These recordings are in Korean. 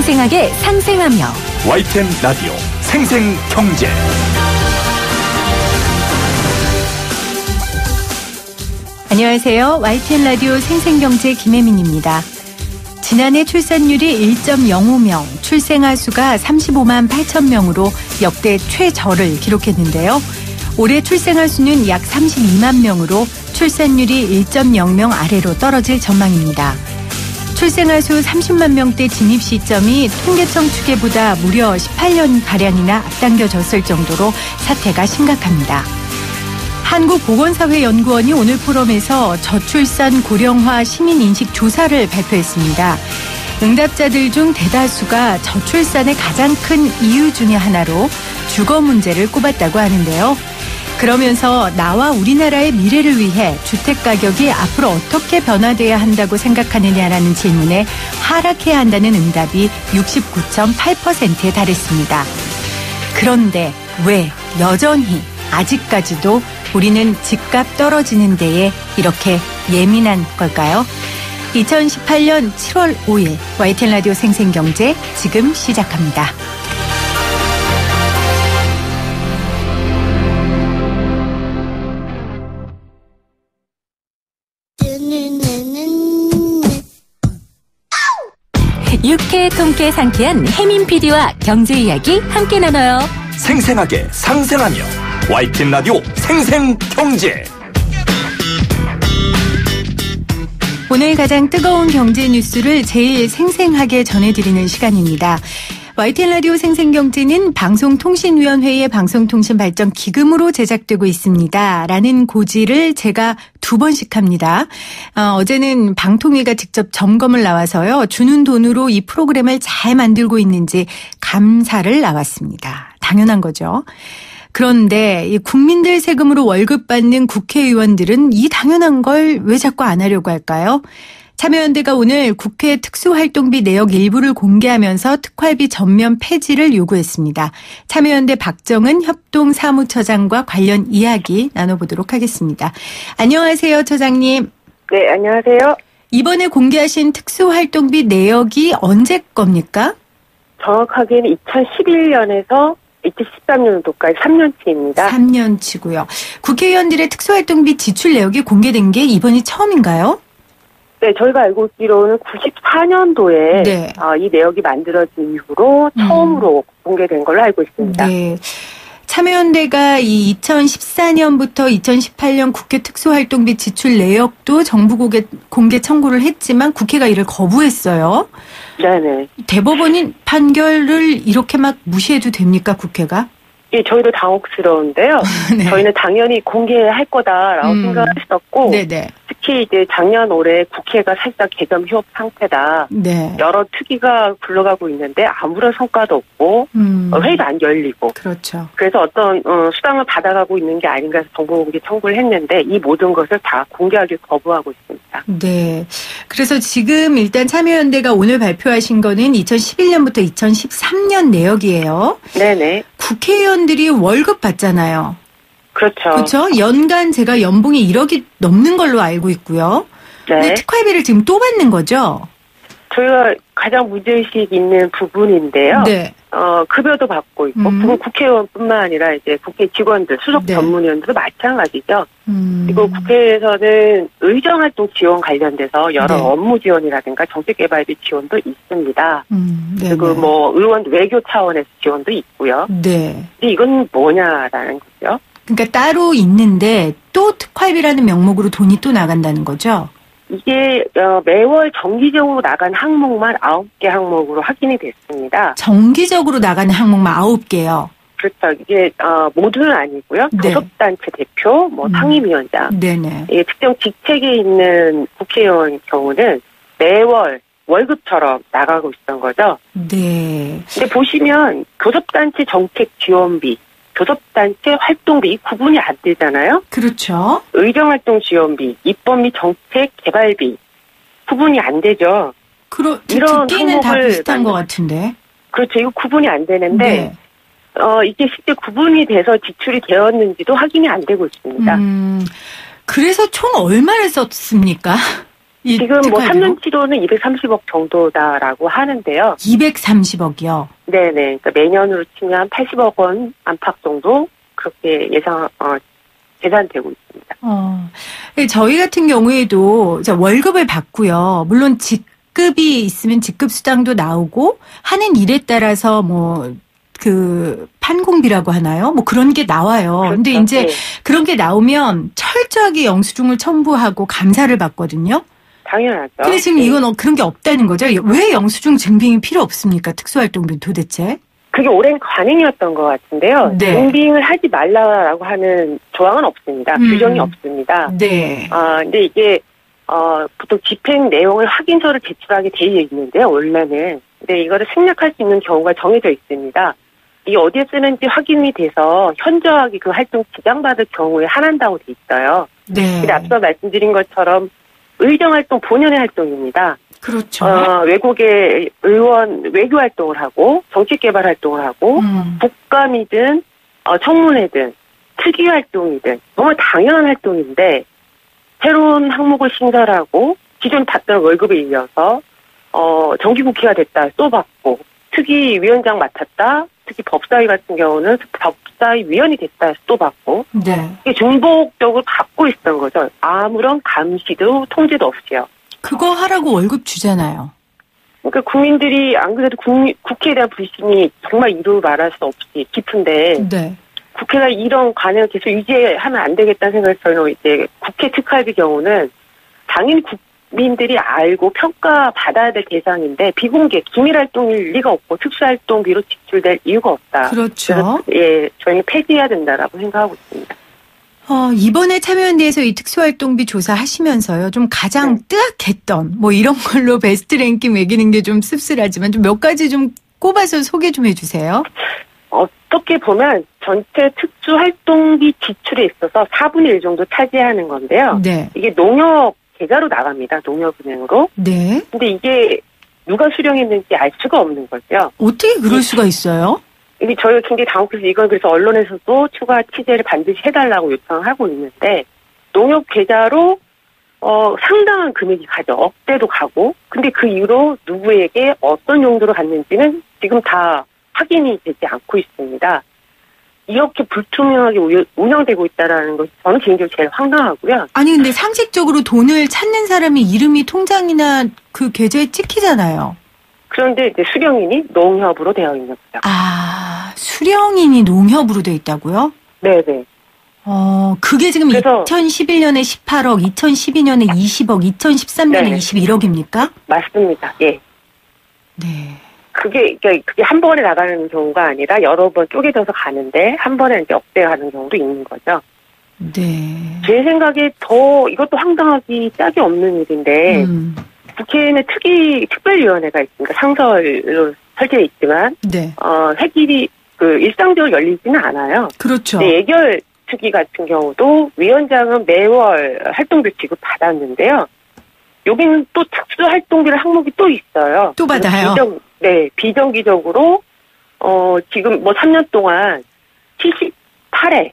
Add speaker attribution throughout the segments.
Speaker 1: 생생하게 상생하며
Speaker 2: YTN 라디오 생생경제.
Speaker 3: 안녕하세요. YTN 라디오 생생경제 김혜민입니다. 지난해 출산율이 1.05명, 출생아 수가 35만 8천 명으로 역대 최저를 기록했는데요. 올해 출생아 수는 약 32만 명으로 출산율이 1.0명 아래로 떨어질 전망입니다. 출생아 수 30만 명대 진입 시점이 통계청 추계보다 무려 18년가량이나 앞당겨졌을 정도로 사태가 심각합니다. 한국보건사회연구원이 오늘 포럼에서 저출산 고령화 시민인식 조사를 발표했습니다. 응답자들 중 대다수가 저출산의 가장 큰 이유 중에 하나로 주거 문제를 꼽았다고 하는데요. 그러면서 나와 우리나라의 미래를 위해 주택 가격이 앞으로 어떻게 변화돼야 한다고 생각하느냐라는 질문에 하락해야 한다는 응답이 69.8%에 달했습니다. 그런데 왜 여전히 아직까지도 우리는 집값 떨어지는 데에 이렇게 예민한 걸까요? 2018년 7월 5일 YTN 라디오 생생경제 지금 시작합니다.
Speaker 1: 유쾌 통쾌 상쾌한 혜민 PD와 경제 이야기 함께 나눠요.
Speaker 2: 생생하게 상생하며 YTN 라디오 생생경제.
Speaker 3: 오늘 가장 뜨거운 경제 뉴스를 제일 생생하게 전해드리는 시간입니다. YTN 라디오 생생경제는 방송통신위원회의 방송통신발전기금으로 제작되고 있습니다. 라는 고지를 제가 2번씩 합니다. 어제는 방통위가 직접 점검을 나와서요. 주는 돈으로 이 프로그램을 잘 만들고 있는지 감사를 나왔습니다. 당연한 거죠. 그런데 이 국민들 세금으로 월급 받는 국회의원들은 이 당연한 걸 왜 자꾸 안 하려고 할까요? 참여연대가 오늘 국회 특수활동비 내역 일부를 공개하면서 특활비 전면 폐지를 요구했습니다. 참여연대 박정은 협동사무처장과 관련 이야기 나눠보도록 하겠습니다. 안녕하세요, 처장님.
Speaker 4: 네, 안녕하세요.
Speaker 3: 이번에 공개하신 특수활동비 내역이 언제 겁니까?
Speaker 4: 정확하게는 2011년에서 2013년도까지 3년치입니다.
Speaker 3: 3년치고요. 국회의원들의 특수활동비 지출 내역이 공개된 게 이번이 처음인가요?
Speaker 4: 네, 저희가 알고 있기로는 94년도에
Speaker 3: 네.
Speaker 4: 이 내역이 만들어진 이후로 처음으로 공개된 걸로 알고 있습니다.
Speaker 3: 네. 참여연대가 이 2014년부터 2018년 국회 특수활동비 지출 내역도 정부 공개 청구를 했지만 국회가 이를 거부했어요.
Speaker 4: 네네.
Speaker 3: 대법원이 판결을 이렇게 막 무시해도 됩니까, 국회가?
Speaker 4: 예, 저희도 당혹스러운데요.
Speaker 3: 네.
Speaker 4: 저희는 당연히 공개할 거다라고 생각했었고,
Speaker 3: 네네.
Speaker 4: 특히 이제 작년 올해 국회가 살짝 개점 휴업 상태다.
Speaker 3: 네.
Speaker 4: 여러 특위가 굴러가고 있는데 아무런 성과도 없고 회의가 안 열리고.
Speaker 3: 그렇죠.
Speaker 4: 그래서 어떤 수당을 받아가고 있는 게 아닌가 해서 정보공개 청구를 했는데 이 모든 것을 다 공개하기 거부하고 있습니다.
Speaker 3: 네. 그래서 지금 일단 참여연대가 오늘 발표하신 거는 2011년부터 2013년 내역이에요.
Speaker 4: 네네.
Speaker 3: 국회의원들이 월급 받잖아요.
Speaker 4: 그렇죠.
Speaker 3: 그렇죠. 연간 제가 연봉이 1억이 넘는 걸로 알고 있고요.
Speaker 4: 네.
Speaker 3: 근데 특활비를 지금 또 받는 거죠?
Speaker 4: 저희가 가장 문제의식 있는 부분인데요.
Speaker 3: 네.
Speaker 4: 급여도 받고 있고, 국회의원뿐만 아니라 이제 국회 직원들, 수석
Speaker 3: 네.
Speaker 4: 전문위원들도 마찬가지죠. 그리고 국회에서는 의정활동 지원 관련돼서 여러
Speaker 3: 네.
Speaker 4: 업무 지원이라든가 정책개발비 지원도 있습니다. 그리고
Speaker 3: 네네.
Speaker 4: 뭐 의원 외교 차원에서 지원도 있고요.
Speaker 3: 네.
Speaker 4: 근데 이건 뭐냐라는 거죠.
Speaker 3: 그러니까 따로 있는데 또 특활비라는 명목으로 돈이 또 나간다는 거죠?
Speaker 4: 이게 매월 정기적으로 나간 항목만 9개 항목으로 확인이 됐습니다.
Speaker 3: 정기적으로 나가는 항목만 9개요.
Speaker 4: 그렇죠. 이게 모두는 아니고요.
Speaker 3: 네.
Speaker 4: 교섭단체 대표, 상임위원장,
Speaker 3: 네네.
Speaker 4: 특정 직책에 있는 국회의원 경우는 매월 월급처럼 나가고 있던 거죠.
Speaker 3: 네.
Speaker 4: 근데 보시면 교섭단체 정책 지원비, 교섭단체 활동비 구분이 안 되잖아요.
Speaker 3: 그렇죠.
Speaker 4: 의정활동 지원비, 입법 및 정책 개발비 구분이 안 되죠.
Speaker 3: 이런 듣기는 다 비슷한 것 같은데.
Speaker 4: 그렇죠. 이거 구분이 안 되는데
Speaker 3: 네.
Speaker 4: 이게 실제 구분이 돼서 지출이 되었는지도 확인이 안 되고 있습니다.
Speaker 3: 그래서 총 얼마를 썼습니까?
Speaker 4: 지금 뭐 3년치로는 230억 정도다라고 하는데요.
Speaker 3: 230억이요?
Speaker 4: 네네. 그러니까 매년으로 치면 80억 원 안팎 정도 그렇게 계산되고 있습니다.
Speaker 3: 저희 같은 경우에도 월급을 받고요. 물론 직급이 있으면 직급 수당도 나오고 하는 일에 따라서 뭐 판공비라고 하나요? 뭐 그런 게 나와요.
Speaker 4: 그렇죠.
Speaker 3: 근데 이제
Speaker 4: 네.
Speaker 3: 그런 게 나오면 철저하게 영수증을 첨부하고 감사를 받거든요.
Speaker 4: 당연하죠.
Speaker 3: 근데 지금 이건 그런 게 없다는 거죠. 왜 영수증 증빙이 필요 없습니까? 특수활동비 도대체?
Speaker 4: 그게 오랜 관행이었던 것 같은데요.
Speaker 3: 네.
Speaker 4: 증빙을 하지 말라라고 하는 조항은 없습니다. 규정이 없습니다.
Speaker 3: 네.
Speaker 4: 근데 이게 보통 집행 내용을 확인서를 제출하게 되어 있는데요. 원래는. 근데 이거를 생략할 수 있는 경우가 정해져 있습니다. 이 어디에 쓰는지 확인이 돼서 현저하게 그 활동 지장받을 경우에 한한다고 돼 있어요.
Speaker 3: 네.
Speaker 4: 근데 앞서 말씀드린 것처럼 의정활동 본연의 활동입니다.
Speaker 3: 그렇죠.
Speaker 4: 외국의 외교 활동을 하고 정책개발 활동을 하고 국감이든 청문회든 특위 활동이든 너무 당연한 활동인데 새로운 항목을 신설하고 기존 받던 월급에 이어서 정기국회가 됐다 또 받고 특위 위원장 맡았다 특히 법사위 같은 경우는 법사위 위원이 됐다 또 받고
Speaker 3: 네.
Speaker 4: 이게 중복적으로 받고 있었던 거죠. 아무런 감시도 통제도 없이요.
Speaker 3: 그거 하라고 월급 주잖아요.
Speaker 4: 그러니까 국민들이 안 그래도 국회에 대한 불신이 정말 이루 말할 수 없이 깊은데
Speaker 3: 네.
Speaker 4: 국회가 이런 관행을 계속 유지하면 안 되겠다는 생각을 저는 이제 국회 특활비 경우는 당연히 국민들이 알고 평가받아야 될 대상인데 비공개 기밀활동일 리가 없고 특수활동비로 지출될 이유가 없다.
Speaker 3: 그렇죠.
Speaker 4: 그래서 저희는 폐지해야 된다라고 생각하고 있습니다.
Speaker 3: 이번에 참여연대에서 이 특수활동비 조사하시면서요, 좀 가장 뜨악했던, 뭐 이런 걸로 베스트 랭킹 매기는 게 좀 씁쓸하지만 좀 몇 가지 좀 꼽아서 소개 좀 해주세요.
Speaker 4: 어떻게 보면 전체 특수활동비 지출에 있어서 4분의 1 정도 차지하는 건데요.
Speaker 3: 네.
Speaker 4: 이게 농협 계좌로 나갑니다. 농협은행으로.
Speaker 3: 네.
Speaker 4: 근데 이게 누가 수령했는지 알 수가 없는 거죠.
Speaker 3: 어떻게 그럴 수가 있어요?
Speaker 4: 이게 저희가 굉장히 당혹해서 이건 그래서 언론에서도 추가 취재를 반드시 해달라고 요청하고 있는데 농협 계좌로 상당한 금액이 가죠. 억대도 가고. 근데 그 이후로 누구에게 어떤 용도로 갔는지는 지금 다 확인이 되지 않고 있습니다. 이렇게 불투명하게 운영되고 있다는 것이 저는 개인적으로 제일 황당하고요.
Speaker 3: 아니 근데 상식적으로 돈을 찾는 사람이 이름이 통장이나 그 계좌에 찍히잖아요.
Speaker 4: 그런데 이제 수령인이 농협으로 되어 있는 거죠.
Speaker 3: 수령인이 농협으로 되어 있다고요?
Speaker 4: 네네.
Speaker 3: 그게 지금
Speaker 4: 그래서
Speaker 3: 2011년에 18억, 2012년에 20억, 2013년에
Speaker 4: 네.
Speaker 3: 21억입니까?
Speaker 4: 맞습니다. 예.
Speaker 3: 네.
Speaker 4: 그게 한 번에 나가는 경우가 아니라 여러 번 쪼개져서 가는데 한 번에 이제 억대가 가는 경우도 있는 거죠.
Speaker 3: 네.
Speaker 4: 제 생각에 이것도 황당하기 짝이 없는 일인데 국회에는 특별위원회가 있습니다. 상설로 설치되어 있지만
Speaker 3: 네.
Speaker 4: 회기이 일상적으로 열리지는 않아요.
Speaker 3: 그렇죠.
Speaker 4: 네, 예결 특위 같은 경우도 위원장은 매월 활동비 지급 받았는데요. 여기는 또 특수활동비를 항목이 또 있어요.
Speaker 3: 또 받아요?
Speaker 4: 비정기적으로, 지금 3년 동안 78회,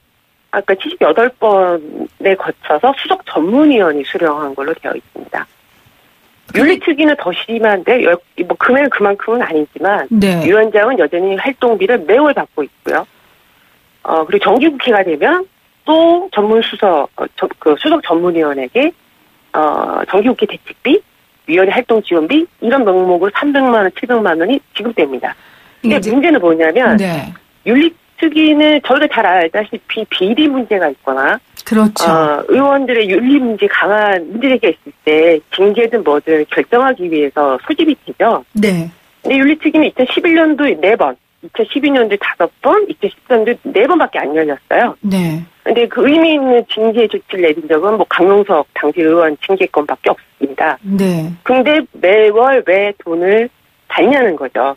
Speaker 4: 아까 78번에 거쳐서 수석 전문위원이 수령한 걸로 되어 있습니다. 윤리특위는 더 심한데, 금액은 그만큼은 아니지만,
Speaker 3: 네.
Speaker 4: 위원장은 여전히 활동비를 매월 받고 있고요. 그리고 정기국회가 되면 또 수석 전문위원에게 정기국회 대책비, 위원회 활동 지원비 이런 명목으로 300만 원, 700만 원이 지급됩니다. 근데 문제는 뭐냐면
Speaker 3: 네.
Speaker 4: 윤리특위는 저희가 잘 알다시피 비리 문제가 있거나
Speaker 3: 그렇죠.
Speaker 4: 의원들의 윤리 문제 강한 문제가 있을 때 징계든 뭐든 결정하기 위해서 소집이 되죠.
Speaker 3: 네.
Speaker 4: 근데 윤리특위는 2011년도에 4번, 2012년도에 5번, 2013년도에 4번밖에 안 열렸어요.
Speaker 3: 네.
Speaker 4: 근데 그 의미 있는 징계 조치를 내린 적은 강용석 당시 의원 징계권밖에 없습니다.
Speaker 3: 네.
Speaker 4: 근데 매월 왜 돈을 받냐는 거죠.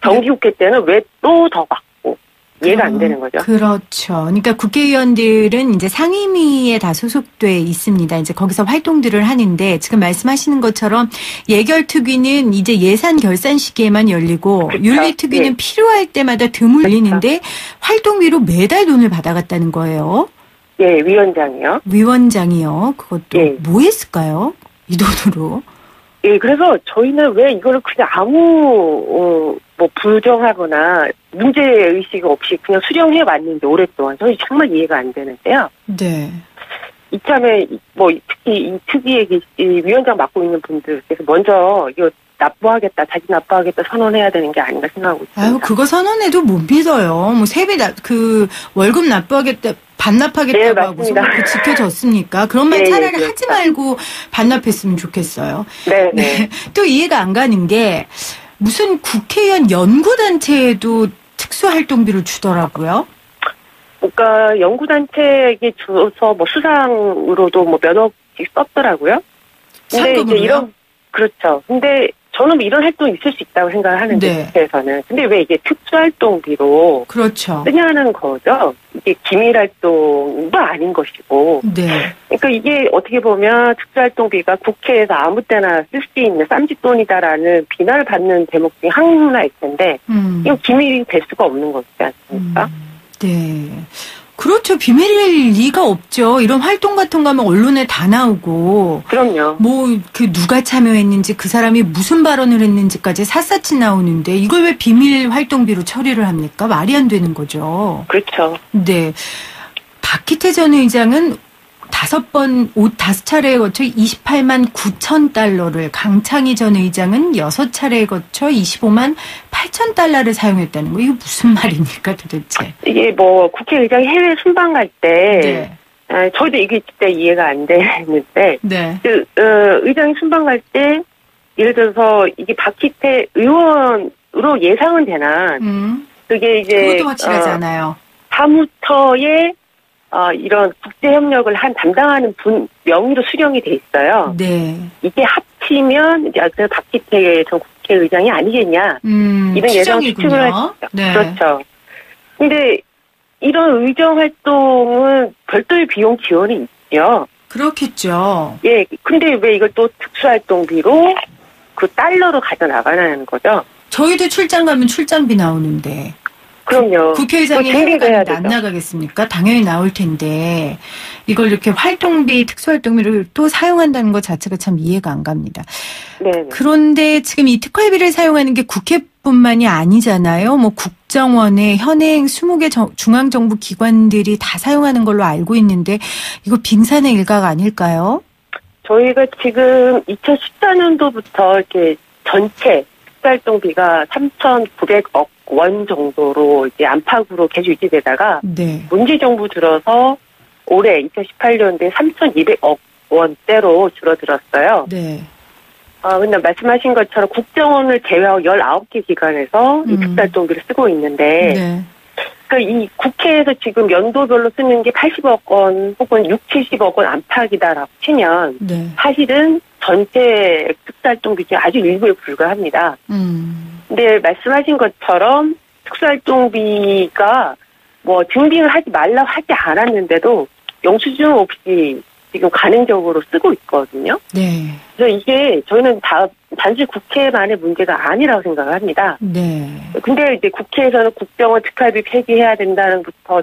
Speaker 4: 정기국회 때는 왜 또 더 받고 이해가 안 되는 거죠.
Speaker 3: 그렇죠. 그러니까 국회의원들은 이제 상임위에 다 소속돼 있습니다. 이제 거기서 활동들을 하는데 지금 말씀하시는 것처럼 예결특위는 이제 예산 결산 시기에만 열리고
Speaker 4: 그렇죠.
Speaker 3: 윤리특위는 필요할 때마다 드물 열리는데 활동비로 매달 돈을 받아갔다는 거예요.
Speaker 4: 예, 위원장이요.
Speaker 3: 위원장이요. 그것도
Speaker 4: 예.
Speaker 3: 뭐 했을까요? 이 돈으로.
Speaker 4: 예, 그래서 저희는 왜 이거를 그냥 아무 뭐 부정하거나 문제 의식 없이 그냥 수령해 왔는지 오랫동안 저희 정말 이해가 안 되는데요.
Speaker 3: 네.
Speaker 4: 이참에 뭐 특히 이 특위에 이 위원장 맡고 있는 분들께서 먼저 이거 납부하겠다, 자기 납부하겠다 선언해야 되는 게 아닌가 생각하고 있습니다.
Speaker 3: 아유, 그거 선언해도 못 믿어요. 뭐 월급 납부하겠다, 반납하겠다고
Speaker 4: 네,
Speaker 3: 하고서 그 지켜졌습니까? 그런 말 차라리
Speaker 4: 네,
Speaker 3: 하지 말고 반납했으면 좋겠어요.
Speaker 4: 네.
Speaker 3: 네. 또 이해가 안 가는 게 무슨 국회의원 연구단체에도 특수활동비를 주더라고요.
Speaker 4: 그러니까 연구단체에게 줘서 뭐 수상으로도 뭐 몇 억씩 썼더라고요. 근데
Speaker 3: 상금으로요?
Speaker 4: 이제 그렇죠. 근데 저는 이런 활동이 있을 수 있다고 생각을 하는데,
Speaker 3: 네.
Speaker 4: 국회에서는. 근데 왜 이게 특수활동비로
Speaker 3: 그렇죠.
Speaker 4: 쓰냐는 거죠. 이게 기밀활동도 아닌 것이고.
Speaker 3: 네.
Speaker 4: 그러니까 이게 어떻게 보면 특수활동비가 국회에서 아무 때나 쓸 수 있는 쌈짓돈이다라는 비난을 받는 대목 중에 하나일 텐데, 이건 기밀이 될 수가 없는 거지 않습니까?
Speaker 3: 네. 그렇죠. 비밀일 리가 없죠. 이런 활동 같은 거 하면 언론에 다 나오고.
Speaker 4: 그럼요.
Speaker 3: 뭐, 누가 참여했는지, 그 사람이 무슨 발언을 했는지까지 satsachi 나오는데, 이걸 왜 비밀 활동비로 처리를 합니까? 말이 안 되는 거죠.
Speaker 4: 그렇죠.
Speaker 3: 네. 박희태 전 의장은 5차례에 거쳐 28만 9천 달러를, 강창희 전 의장은 6차례에 거쳐 25만 8천 달러를 사용했다는 거. 이거 무슨 말입니까, 도대체?
Speaker 4: 이게 뭐 국회의장이 해외 순방 갈 때, 네. 저희도 이게 진짜 이해가 안 되는데,
Speaker 3: 네.
Speaker 4: 의장이 순방 갈 때, 예를 들어서 이게 박희태 의원으로 예상은 되나, 그게 이제
Speaker 3: 그것도 확실하지 않아요.
Speaker 4: 사무처에 이런 국제협력을 담당하는 분 명의로 수령이 돼 있어요.
Speaker 3: 네.
Speaker 4: 이게 합치면 이제 박희태 전 국회의장이 아니겠냐. 이런 예상 추측을 하죠.
Speaker 3: 네.
Speaker 4: 그렇죠. 근데 이런 의정 활동은 별도의 비용 지원이 있죠.
Speaker 3: 그렇겠죠.
Speaker 4: 예. 근데 왜 이걸 또 특수활동비로 그 달러로 가져 나가는 거죠?
Speaker 3: 저희도 출장 가면 출장비 나오는데.
Speaker 4: 그럼요.
Speaker 3: 국회의장이 해외 가는데 안 나가겠습니까? 당연히 나올 텐데 이걸 이렇게 특수활동비를 또 사용한다는 것 자체가 참 이해가 안 갑니다.
Speaker 4: 네.
Speaker 3: 그런데 지금 이 특활비를 사용하는 게 국회뿐만이 아니잖아요. 뭐 국정원의 현행 20개 중앙정부 기관들이 다 사용하는 걸로 알고 있는데 이거 빙산의 일각 아닐까요?
Speaker 4: 저희가 지금 2014년도부터 이렇게 전체 특수활동비가 3,900억 원 정도로 이제 안팎으로 계속 유지되다가
Speaker 3: 네.
Speaker 4: 문재 정부 들어서 올해 2018년도에 3,200억 원대로 줄어들었어요.
Speaker 3: 네.
Speaker 4: 근데 말씀하신 것처럼 국정원을 제외하고 19개 기관에서 이 특수활동비를 쓰고 있는데
Speaker 3: 네.
Speaker 4: 그러니까 이 국회에서 지금 연도별로 쓰는 게 80억 원 혹은 6, 70억 원 안팎이다라고 치면
Speaker 3: 네.
Speaker 4: 사실은 전체 특수활동비 중에 아주 일부에 불과합니다. 근데 말씀하신 것처럼 특수활동비가 뭐 증빙을 하지 말라고 하지 않았는데도 영수증 없이 지금 간행적으로 쓰고 있거든요.
Speaker 3: 네.
Speaker 4: 그래서 이게 저희는 단지 국회만의 문제가 아니라고 생각을 합니다.
Speaker 3: 네.
Speaker 4: 근데 이제 국회에서는 국정원 특활비 폐기해야 된다는 부터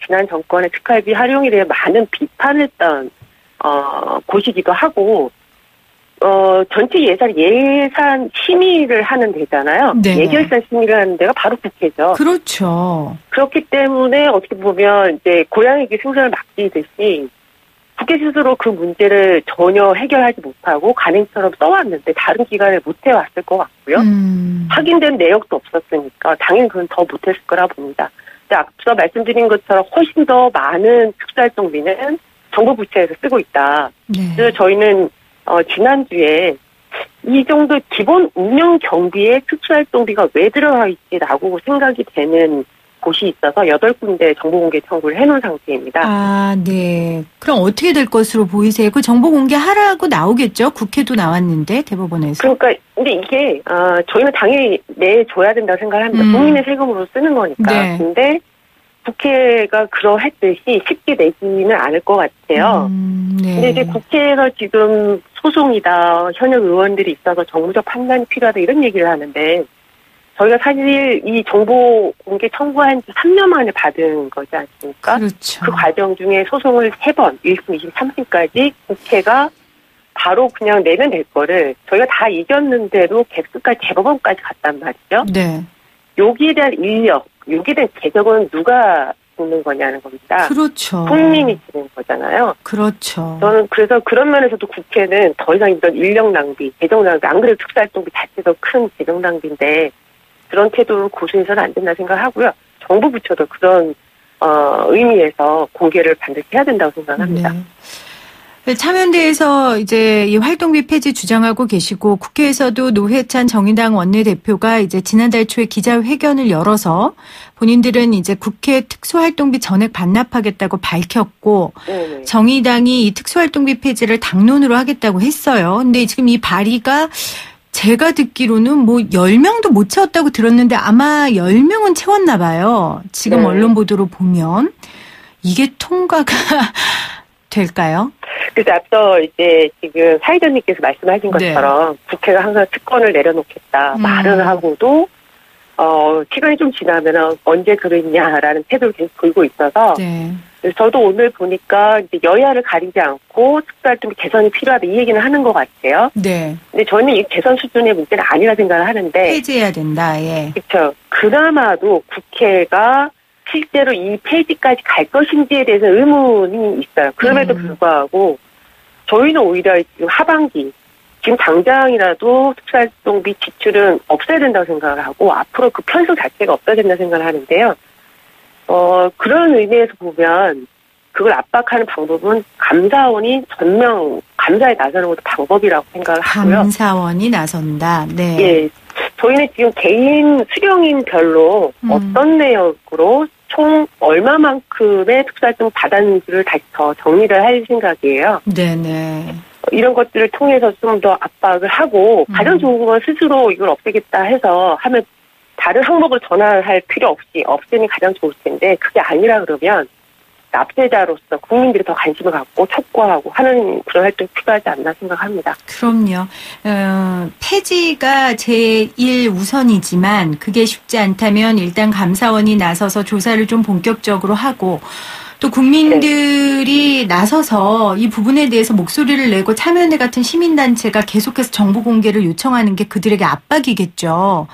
Speaker 4: 지난 정권의 특활비 활용에 대해 많은 비판을 했던 곳이기도 하고 전체 예산 심의를 하는 데잖아요.
Speaker 3: 네.
Speaker 4: 예결산 심의를 하는 데가 바로 국회죠.
Speaker 3: 그렇죠.
Speaker 4: 그렇기 때문에 어떻게 보면 이제 고양이에게 생선을 맡기듯이 국회 스스로 그 문제를 전혀 해결하지 못하고 간행처럼 써왔는데 다른 기관에 못 해왔을 것 같고요. 확인된 내역도 없었으니까 당연히 그건 더 못했을 거라 봅니다. 근데 앞서 말씀드린 것처럼 훨씬 더 많은 특수활동비는 정부 부처에서 쓰고 있다.
Speaker 3: 네.
Speaker 4: 그래서 저희는 지난주에 이 정도 기본 운영 경비에 특수활동비가 왜 들어가 있지라고 생각이 되는 곳이 있어서 8군데 정보공개 청구를 해놓은 상태입니다.
Speaker 3: 아, 네. 그럼 어떻게 될 것으로 보이세요? 그 정보공개하라고 나오겠죠? 국회도 나왔는데 대법원에서.
Speaker 4: 그러니까 근데 이게 저희는 당연히 내줘야 된다고 생각을 합니다. 국민의 세금으로 쓰는 거니까.
Speaker 3: 네.
Speaker 4: 근데 국회가 그러했듯이 쉽게 내지는 않을 것 같아요.
Speaker 3: 네.
Speaker 4: 근데 이제 국회에서 지금 소송이다, 현역 의원들이 있어서 정무적 판단이 필요하다 이런 얘기를 하는데 저희가 사실 이 정보 공개 청구한 지 3년 만에 받은 거지 않습니까?
Speaker 3: 그렇죠.
Speaker 4: 그 과정 중에 소송을 3번, 1심, 2심, 3심까지 국회가 바로 그냥 내면 될 거를 저희가 다 이겼는데도 개수까지 대법원까지 갔단 말이죠.
Speaker 3: 네.
Speaker 4: 여기에 대한 인력, 여기에 대한 재정은 누가 주는 거냐는 겁니다.
Speaker 3: 그렇죠.
Speaker 4: 국민이 주는 거잖아요.
Speaker 3: 그렇죠.
Speaker 4: 저는 그래서 그런 면에서도 국회는 더 이상 이런 인력 낭비, 재정 낭비, 안 그래도 특수활동비 자체도 큰 재정 낭비인데 그런 태도를 고수해서는 안 된다 생각하고요. 정부 부처도 그런 의미에서 공개를 반드시 해야 된다고 생각합니다.
Speaker 3: 네. 참여연대에서 이제 이 활동비 폐지 주장하고 계시고 국회에서도 노회찬 정의당 원내대표가 이제 지난달 초에 기자회견을 열어서 본인들은 이제 국회 특수활동비 전액 반납하겠다고 밝혔고
Speaker 4: 네네.
Speaker 3: 정의당이 이 특수활동비 폐지를 당론으로 하겠다고 했어요. 근데 지금 이 발의가 제가 듣기로는 뭐 10명도 못 채웠다고 들었는데 아마 10명은 채웠나 봐요. 지금
Speaker 4: 네.
Speaker 3: 언론 보도로 보면 이게 통과가 될까요?
Speaker 4: 그래서 앞서 이제 지금 사회자님께서 말씀하신 것처럼 국회가 항상 특권을 내려놓겠다 말을 하고도 시간이 좀 지나면 언제 그랬냐라는 태도를 계속 보이고 있어서
Speaker 3: 네.
Speaker 4: 저도 오늘 보니까 이제 여야를 가리지 않고 특수활동비 개선이 필요하다 이 얘기는 하는 것 같아요.
Speaker 3: 네.
Speaker 4: 근데 저는 이 개선 수준의 문제는 아니라 생각을 하는데
Speaker 3: 폐지해야 된다. 예.
Speaker 4: 그렇죠. 그나마도 국회가 실제로 이 폐지까지 갈 것인지에 대해서 의문이 있어요. 그럼에도 불구하고 저희는 오히려 지금 하반기 지금 당장이라도 특수활동비 지출은 없어야 된다고 생각을 하고 앞으로 그 편수 자체가 없어야 된다고 생각을 하는데요. 그런 의미에서 보면 그걸 압박하는 방법은 감사원이 전면 감사에 나서는 것도 방법이라고 생각을 하고요.
Speaker 3: 감사원이 나선다. 네.
Speaker 4: 예. 저희는 지금 개인 수령인별로 어떤 내역으로 총 얼마만큼의 특수활동 받았는지를 다시 더 정리를 할 생각이에요.
Speaker 3: 네네.
Speaker 4: 이런 것들을 통해서 좀 더 압박을 하고 가장 좋은 건 스스로 이걸 없애겠다 해서 하면 다른 항목을 전환할 필요 없이 없애니 가장 좋을 텐데 그게 아니라 그러면 납세자로서 국민들이 더 관심을 갖고 촉구하고 하는 그런 활동이 필요하지 않나 생각합니다.
Speaker 3: 그럼요. 폐지가 제1우선이지만 그게 쉽지 않다면 일단 감사원이 나서서 조사를 좀 본격적으로 하고 또 국민들이 나서서 이 부분에 대해서 목소리를 내고 참여연대 같은 시민단체가 계속해서 정보 공개를 요청하는 게 그들에게 압박이겠죠.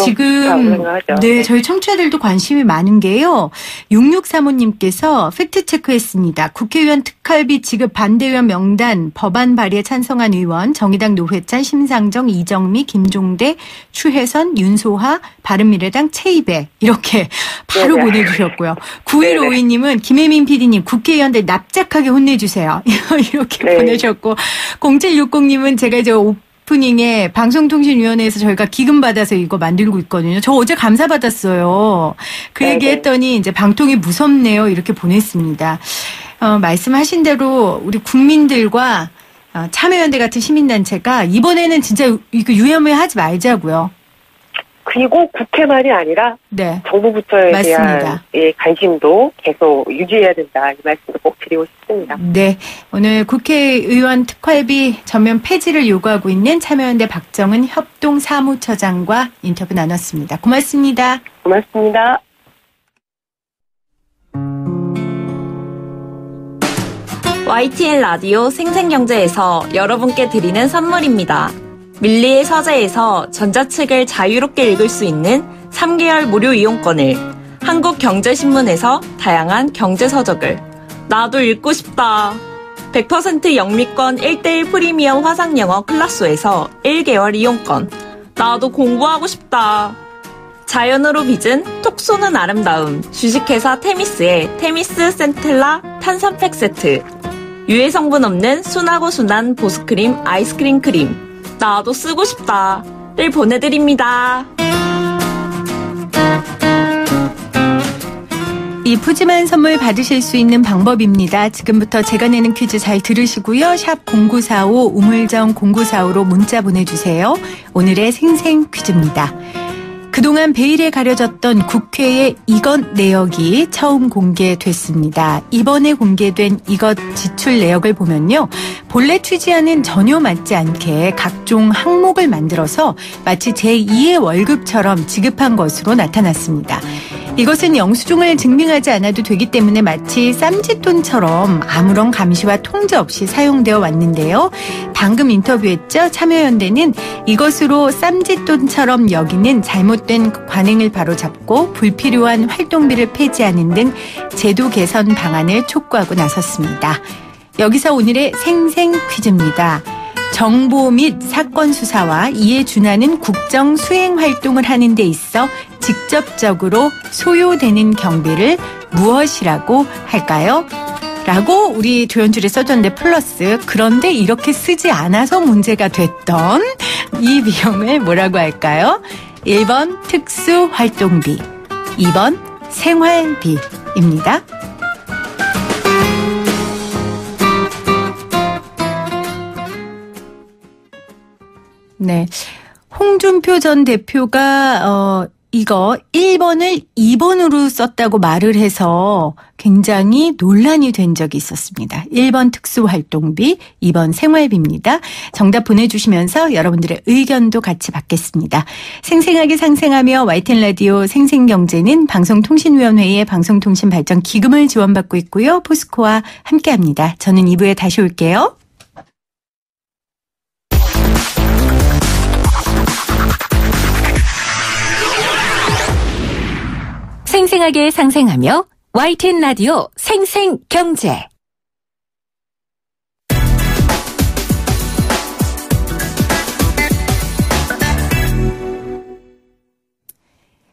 Speaker 3: 지금 네, 저희 청취자들도 관심이 많은 게요. 6635님께서 팩트체크했습니다. 국회의원 특활비 지급 반대 의원 명단 법안 발의에 찬성한 의원 정의당 노회찬, 심상정, 이정미, 김종대, 추혜선, 윤소하, 바른미래당 최이배 이렇게 바로
Speaker 4: 네네.
Speaker 3: 보내주셨고요. 9152님은 김혜민 PD님 국회의원들 납작하게 혼내주세요. 이렇게 네. 보내셨고 0760님은 제가 이제 오프닝에 방송통신위원회에서 저희가 기금 받아서 이거 만들고 있거든요. 저 어제 감사 받았어요. 그 얘기 했더니 이제 방통위 무섭네요. 이렇게 보냈습니다. 말씀하신 대로 우리 국민들과 참여연대 같은 시민단체가 이번에는 진짜 이거 유야무야 하지 말자고요.
Speaker 4: 그리고 국회만이 아니라
Speaker 3: 네.
Speaker 4: 정부 부처에
Speaker 3: 맞습니다.
Speaker 4: 대한 관심도 계속 유지해야 된다. 이 말씀도 꼭 드리고 싶습니다.
Speaker 3: 네, 오늘 국회의원 특활비 전면 폐지를 요구하고 있는 참여연대 박정은 협동사무처장과 인터뷰 나눴습니다. 고맙습니다.
Speaker 4: 고맙습니다.
Speaker 5: YTN 라디오 생생경제에서 여러분께 드리는 선물입니다. 밀리의 서재에서 전자책을 자유롭게 읽을 수 있는 3개월 무료 이용권을, 한국경제신문에서 다양한 경제서적을, 나도 읽고 싶다. 100% 영미권 1:1 프리미엄 화상영어 클라소에서 1개월 이용권, 나도 공부하고 싶다. 자연으로 빚은 톡 쏘는 아름다움, 주식회사 테미스의 테미스 센텔라 탄산팩 세트, 유해 성분 없는 순하고 순한 보습크림 아이스크림 크림, 나도 쓰고 싶다 를 보내드립니다.
Speaker 3: 이 푸짐한 선물 받으실 수 있는 방법입니다. 지금부터 제가 내는 퀴즈 잘 들으시고요. 샵 0945 우물정 0945로 문자 보내주세요. 오늘의 생생 퀴즈입니다. 그동안 베일에 가려졌던 국회의 이것 내역이 처음 공개됐습니다. 이번에 공개된 이것 지출 내역을 보면요. 본래 취지와는 전혀 맞지 않게 각종 항목을 만들어서 마치 제2의 월급처럼 지급한 것으로 나타났습니다. 이것은 영수증을 증명하지 않아도 되기 때문에 마치 쌈짓돈처럼 아무런 감시와 통제 없이 사용되어 왔는데요. 방금 인터뷰했죠. 참여연대는 이것으로 쌈짓돈처럼 여기는 잘못된 관행을 바로잡고 불필요한 활동비를 폐지하는 등 제도 개선 방안을 촉구하고 나섰습니다. 여기서 오늘의 생생 퀴즈입니다. 정보 및 사건 수사와 이에 준하는 국정 수행 활동을 하는 데 있어 직접적으로 소요되는 경비를 무엇이라고 할까요? 라고 우리 조연줄에 써줬는데 플러스 그런데 이렇게 쓰지 않아서 문제가 됐던 이 비용을 뭐라고 할까요? 1번 특수활동비, 2번 생활비입니다. 네. 홍준표 전 대표가 이거 1번을 2번으로 썼다고 말을 해서 굉장히 논란이 된 적이 있었습니다. 1번 특수활동비, 2번 생활비입니다. 정답 보내주시면서 여러분들의 의견도 같이 받겠습니다. 생생하게 상생하며 YTN 라디오 생생경제는 방송통신위원회의 방송통신발전기금을 지원받고 있고요. 포스코와 함께합니다. 저는 2부에 다시 올게요.
Speaker 1: 생생하게 상생하며 YTN 라디오 생생경제.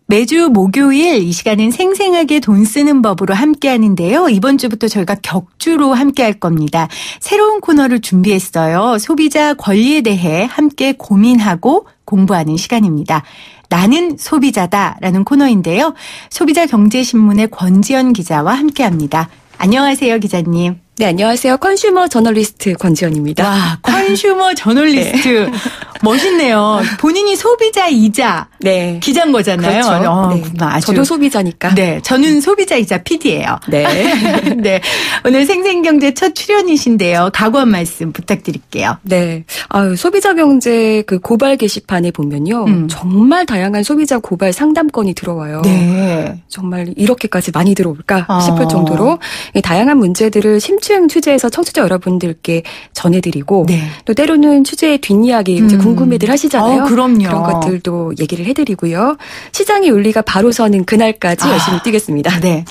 Speaker 3: 매주 목요일 이 시간은 생생하게 돈 쓰는 법으로 함께 하는데요. 이번 주부터 저희가 격주로 함께 할 겁니다. 새로운 코너를 준비했어요. 소비자 권리에 대해 함께 고민하고 공부하는 시간입니다. 나는 소비자다라는 코너인데요. 소비자경제신문의 권지연 기자와 함께합니다. 안녕하세요, 기자님.
Speaker 6: 네, 안녕하세요. 컨슈머 저널리스트 권지연입니다.
Speaker 3: 와, 컨슈머 저널리스트. 네. 멋있네요. 본인이 소비자이자
Speaker 6: 네.
Speaker 3: 기자인 거잖아요.
Speaker 6: 그렇죠. 네.
Speaker 3: 아주.
Speaker 6: 저도 소비자니까.
Speaker 3: 네, 저는 소비자이자 PD예요.
Speaker 6: 네.
Speaker 3: 네, 오늘 생생경제 첫 출연이신데요. 각오 한 말씀 부탁드릴게요.
Speaker 6: 네, 소비자경제 그 고발 게시판에 보면요, 정말 다양한 소비자 고발 상담건이 들어와요.
Speaker 3: 네,
Speaker 6: 정말 이렇게까지 많이 들어올까 싶을 정도로 다양한 문제들을 심층 취재해서 청취자 여러분들께 전해드리고
Speaker 3: 네.
Speaker 6: 또 때로는 취재의 뒷이야기 이제 궁금해들 하시잖아요.
Speaker 3: 그럼요.
Speaker 6: 그런 것들도 얘기를 해드리고요. 시장의 윤리가 바로 서는 그날까지 열심히 뛰겠습니다.
Speaker 3: 네,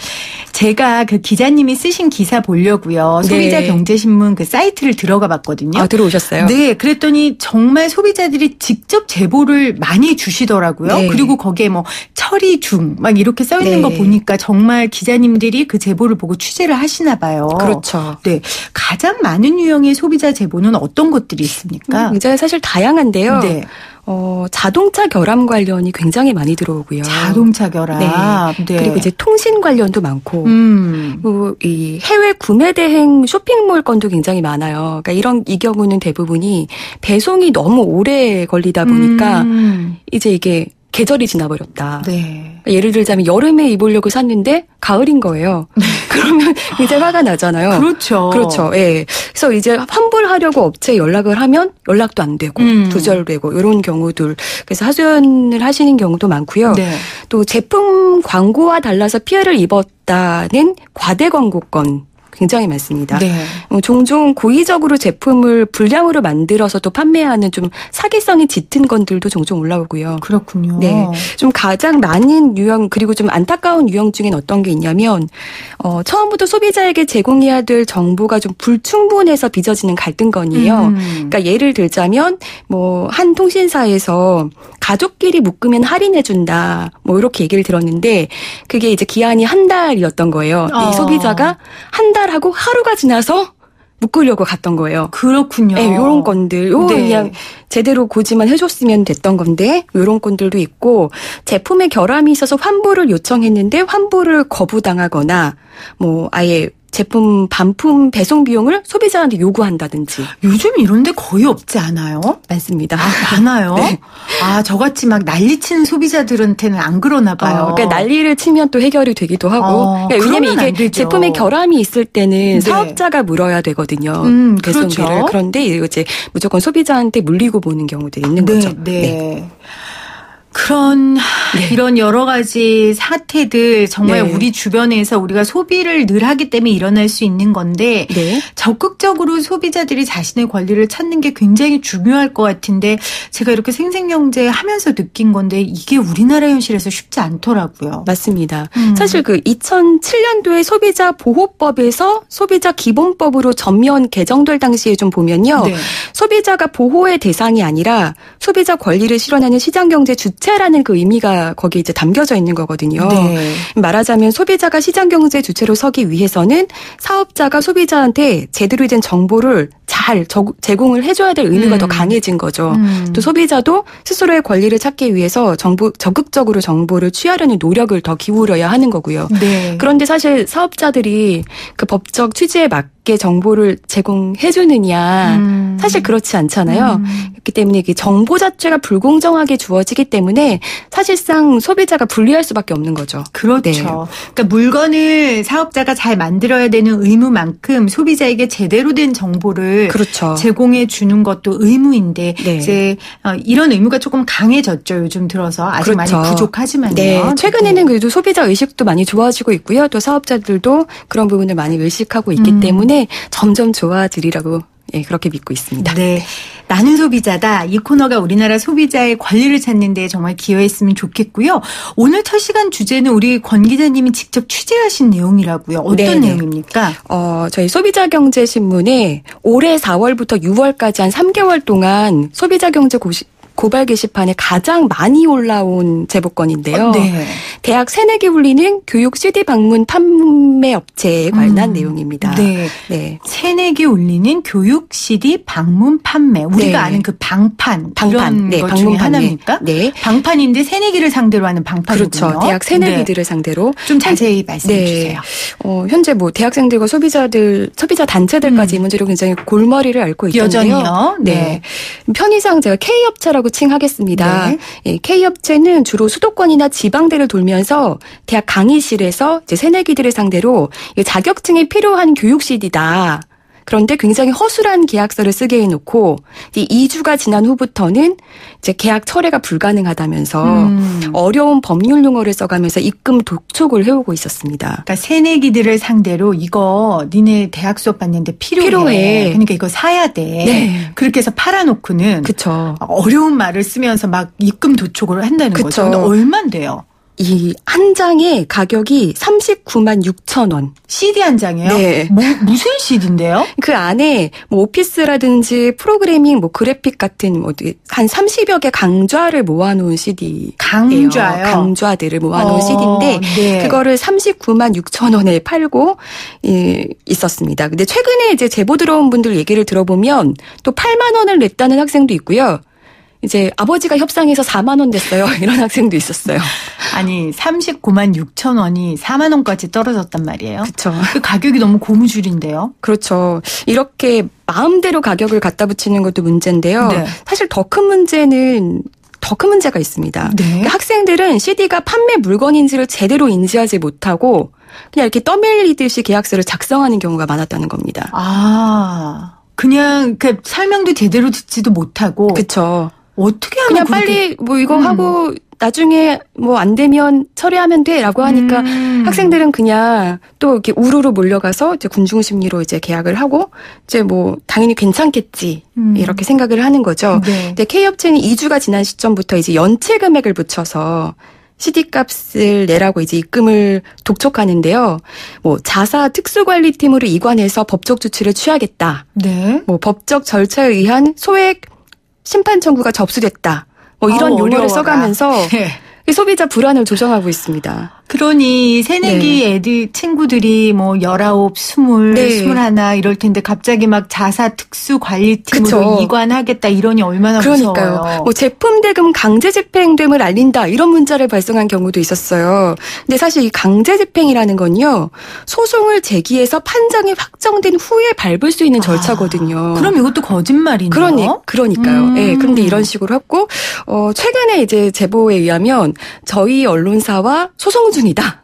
Speaker 3: 제가 그 기자님이 쓰신 기사 보려고요. 소비자경제신문 그 사이트를 들어가 봤거든요.
Speaker 6: 들어오셨어요?
Speaker 3: 네, 그랬더니 정말 소비자들이 직접 제보를 많이 주시더라고요.
Speaker 6: 네.
Speaker 3: 그리고 거기에 뭐 처리 중 막 이렇게 써 있는 거 보니까 정말 기자님들이 그 제보를 보고 취재를 하시나 봐요.
Speaker 6: 그렇죠.
Speaker 3: 네, 가장 많은 유형의 소비자 제보는 어떤 것들이 있습니까?
Speaker 6: 굉장히 사실 다양한데요.
Speaker 3: 네.
Speaker 6: 자동차 결함 관련이 굉장히 많이 들어오고요.
Speaker 3: 자동차 결함.
Speaker 6: 네. 그리고 이제 통신 관련도 많고, 이 해외 구매 대행 쇼핑몰 건도 굉장히 많아요. 그러니까 이 경우는 대부분이 배송이 너무 오래 걸리다 보니까 이제 이게 계절이 지나버렸다.
Speaker 3: 네.
Speaker 6: 예를 들자면 여름에 입으려고 샀는데 가을인 거예요. 그러면 이제 화가 나잖아요.
Speaker 3: 그렇죠.
Speaker 6: 그렇죠. 예. 그래서 이제 환불하려고 업체에 연락을 하면 연락도 안 되고 두절되고 이런 경우들. 그래서 하소연을 하시는 경우도 많고요.
Speaker 3: 네.
Speaker 6: 또 제품 광고와 달라서 피해를 입었다는 과대 광고건. 굉장히 많습니다.
Speaker 3: 네.
Speaker 6: 종종 고의적으로 제품을 불량으로 만들어서 또 판매하는 좀 사기성이 짙은 건들도 종종 올라오고요.
Speaker 3: 그렇군요.
Speaker 6: 네, 좀 가장 많은 유형 그리고 좀 안타까운 유형 중엔 어떤 게 있냐면 처음부터 소비자에게 제공해야 될 정보가 좀 불충분해서 빚어지는 갈등건이에요. 그러니까 예를 들자면 뭐 한 통신사에서 가족끼리 묶으면 할인해준다 뭐 이렇게 얘기를 들었는데 그게 이제 기한이 한 달이었던 거예요. 이 소비자가 한 달 하고 하루가 지나서 묶으려고 갔던 거예요.
Speaker 3: 그렇군요.
Speaker 6: 네, 요런 건들. 그냥 제대로 고지만 해줬으면 됐던 건데 요런 건들도 있고 제품에 결함이 있어서 환불을 요청했는데 환불을 거부당하거나 뭐 아예 제품 반품 배송 비용을 소비자한테 요구한다든지.
Speaker 3: 요즘 이런 데 거의 없지 않아요?
Speaker 6: 많습니다.
Speaker 3: 많아요?
Speaker 6: 네.
Speaker 3: 저같이 막 난리치는 소비자들한테는 안 그러나 봐요.
Speaker 6: 그러니까 난리를 치면 또 해결이 되기도 하고. 그러니까 왜냐면 이게 제품에 결함이 있을 때는 사업자가 물어야 되거든요. 배송비를.
Speaker 3: 그렇죠.
Speaker 6: 그런데 이제 무조건 소비자한테 물리고 보는 경우들이 있는 거죠.
Speaker 3: 네. 이런 여러 가지 사태들 정말
Speaker 6: 네.
Speaker 3: 우리 주변에서 우리가 소비를 늘 하기 때문에 일어날 수 있는 건데
Speaker 6: 네.
Speaker 3: 적극적으로 소비자들이 자신의 권리를 찾는 게 굉장히 중요할 것 같은데 제가 이렇게 생생경제 하면서 느낀 건데 이게 우리나라 현실에서 쉽지 않더라고요.
Speaker 6: 맞습니다. 사실 그 2007년도에 소비자보호법에서 소비자기본법으로 전면 개정될 당시에 좀 보면요.
Speaker 3: 네.
Speaker 6: 소비자가 보호의 대상이 아니라 소비자 권리를 실현하는 시장경제 주체라는 그 의미가 거기에 이제 담겨져 있는 거거든요.
Speaker 3: 네.
Speaker 6: 말하자면 소비자가 시장경제 주체로 서기 위해서는 사업자가 소비자한테 제대로 된 정보를 잘 제공을 해줘야 될 의미가 더 강해진 거죠. 또 소비자도 스스로의 권리를 찾기 위해서 적극적으로 정보를 취하려는 노력을 더 기울여야 하는 거고요.
Speaker 3: 네.
Speaker 6: 그런데 사실 사업자들이 그 법적 취지에 맞게 정보를 제공해 주느냐 사실 그렇지 않잖아요. 그렇기 때문에 이게 정보 자체가 불공정하게 주어지기 때문에 사실상 소비자가 불리할 수밖에 없는 거죠.
Speaker 3: 그렇죠.
Speaker 6: 네.
Speaker 3: 그러니까 물건을 사업자가 잘 만들어야 되는 의무만큼 소비자에게 제대로 된 정보를
Speaker 6: 그렇죠.
Speaker 3: 제공해 주는 것도 의무인데
Speaker 6: 네.
Speaker 3: 이제 이런 의무가 조금 강해졌죠. 요즘 들어서 아직
Speaker 6: 그렇죠.
Speaker 3: 많이 부족하지만요.
Speaker 6: 네, 최근에는 그래도 소비자 의식도 많이 좋아지고 있고요. 또 사업자들도 그런 부분을 많이 의식하고 있기 때문에 점점 좋아지리라고 그렇게 믿고 있습니다.
Speaker 3: 네. 나는 소비자다. 이 코너가 우리나라 소비자의 권리를 찾는 데 정말 기여했으면 좋겠고요. 오늘 첫 시간 주제는 우리 권 기자님이 직접 취재하신 내용이라고요. 어떤
Speaker 6: 네네.
Speaker 3: 내용입니까?
Speaker 6: 저희 소비자경제신문에 올해 4월부터 6월까지 한 3개월 동안 소비자경제 고발 게시판에 가장 많이 올라온 제보건인데요.
Speaker 3: 네.
Speaker 6: 대학 새내기 울리는 교육 CD 방문 판매 업체에 관한 내용입니다.
Speaker 3: 네.
Speaker 6: 네.
Speaker 3: 새내기 울리는 교육 CD 방문 판매. 우리가
Speaker 6: 네.
Speaker 3: 아는 그 방판. 이런
Speaker 6: 네,
Speaker 3: 것
Speaker 6: 방문
Speaker 3: 중에
Speaker 6: 판매.
Speaker 3: 하나입니까?
Speaker 6: 네.
Speaker 3: 방판인데 새내기를 상대로 하는 방판이군요.
Speaker 6: 그렇죠. 대학 새내기들을 상대로.
Speaker 3: 좀 자세히 말씀해 주세요.
Speaker 6: 현재 뭐 대학생들과 소비자 단체들까지 이 문제로 굉장히 골머리를 앓고 있는데요.
Speaker 3: 여전히요? 네.
Speaker 6: 편의상 제가 K업체라고 칭하겠습니다.
Speaker 3: 네.
Speaker 6: K업체는 주로 수도권이나 지방대를 돌면서 대학 강의실에서 이제 새내기들을 상대로 자격증이 필요한 교육 CD다. 그런데 굉장히 허술한 계약서를 쓰게 해놓고 2주가 지난 후부터는 이제 계약 철회가 불가능하다면서 어려운 법률 용어를 써가면서 입금 독촉을 해오고 있었습니다.
Speaker 3: 그러니까 새내기들을 상대로 이거 니네 대학 수업 받는데 필요해. 그러니까 이거 사야 돼.
Speaker 6: 네.
Speaker 3: 그렇게 해서 팔아놓고는
Speaker 6: 그쵸.
Speaker 3: 어려운 말을 쓰면서 막 입금 도촉을 한다는
Speaker 6: 그쵸.
Speaker 3: 거죠. 근데 얼만데요?
Speaker 6: 이 한 장의 가격이 39만 6천 원.
Speaker 3: CD 한 장이에요?
Speaker 6: 네.
Speaker 3: 무슨 CD인데요?
Speaker 6: 그 안에 뭐 오피스라든지 프로그래밍, 뭐 그래픽 같은 한 30여 개 강좌를 모아놓은 CD.
Speaker 3: 강좌요?
Speaker 6: 강좌들을 모아놓은 CD인데
Speaker 3: 네.
Speaker 6: 그거를 39만 6천 원에 팔고 있었습니다. 근데 최근에 이제 제보 들어온 분들 얘기를 들어보면 또 8만 원을 냈다는 학생도 있고요. 이제 아버지가 협상해서 4만 원 됐어요. 이런 학생도 있었어요.
Speaker 3: 아니 39만 6천 원이 4만 원까지 떨어졌단 말이에요.
Speaker 6: 그렇죠.
Speaker 3: 그 가격이 너무 고무줄인데요.
Speaker 6: 그렇죠. 이렇게 마음대로 가격을 갖다 붙이는 것도 문제인데요.
Speaker 3: 네.
Speaker 6: 사실 더 큰 문제가 있습니다.
Speaker 3: 네.
Speaker 6: 그러니까 학생들은 CD가 판매 물건인지를 제대로 인지하지 못하고 그냥 이렇게 떠밀리듯이 계약서를 작성하는 경우가 많았다는 겁니다.
Speaker 3: 그냥 그 설명도 제대로 듣지도 못하고.
Speaker 6: 그렇죠.
Speaker 3: 어떻게 하면
Speaker 6: 그냥 빨리 뭐 이거 하고 나중에 뭐 안 되면 처리하면 돼라고 하니까 학생들은 그냥 또 이렇게 우르르 몰려가서 이제 군중 심리로 이제 계약을 하고 이제 뭐 당연히 괜찮겠지 이렇게 생각을 하는 거죠.
Speaker 3: 네.
Speaker 6: 근데 K업체는 2주가 지난 시점부터 이제 연체 금액을 붙여서 CD 값을 내라고 이제 입금을 독촉하는데요. 뭐 자사 특수관리팀으로 이관해서 법적 조치를 취하겠다.
Speaker 3: 네.
Speaker 6: 뭐 법적 절차에 의한 소액 심판 청구가 접수됐다. 뭐 이런 용어를
Speaker 3: 어려워라.
Speaker 6: 써가면서
Speaker 3: 네.
Speaker 6: 소비자 불안을 조성하고 있습니다.
Speaker 3: 그러니 새내기 애들 친구들이 뭐 19, 20,
Speaker 6: 네.
Speaker 3: 21 이럴 텐데 갑자기 막 자사 특수 관리팀으로
Speaker 6: 그쵸.
Speaker 3: 이관하겠다 이러니 얼마나
Speaker 6: 그러니까요.
Speaker 3: 무서워요.
Speaker 6: 뭐 제품 대금 강제 집행됨을 알린다 이런 문자를 발송한 경우도 있었어요. 근데 사실 이 강제 집행이라는 건요. 소송을 제기해서 판정이 확정된 후에 밟을 수 있는 절차거든요.
Speaker 3: 그럼 이것도 거짓말이네요.
Speaker 6: 그러니까요. 예. 그런데 이런 식으로 했고 최근에 이제 제보에 의하면 저희 언론사와 소송 중이다.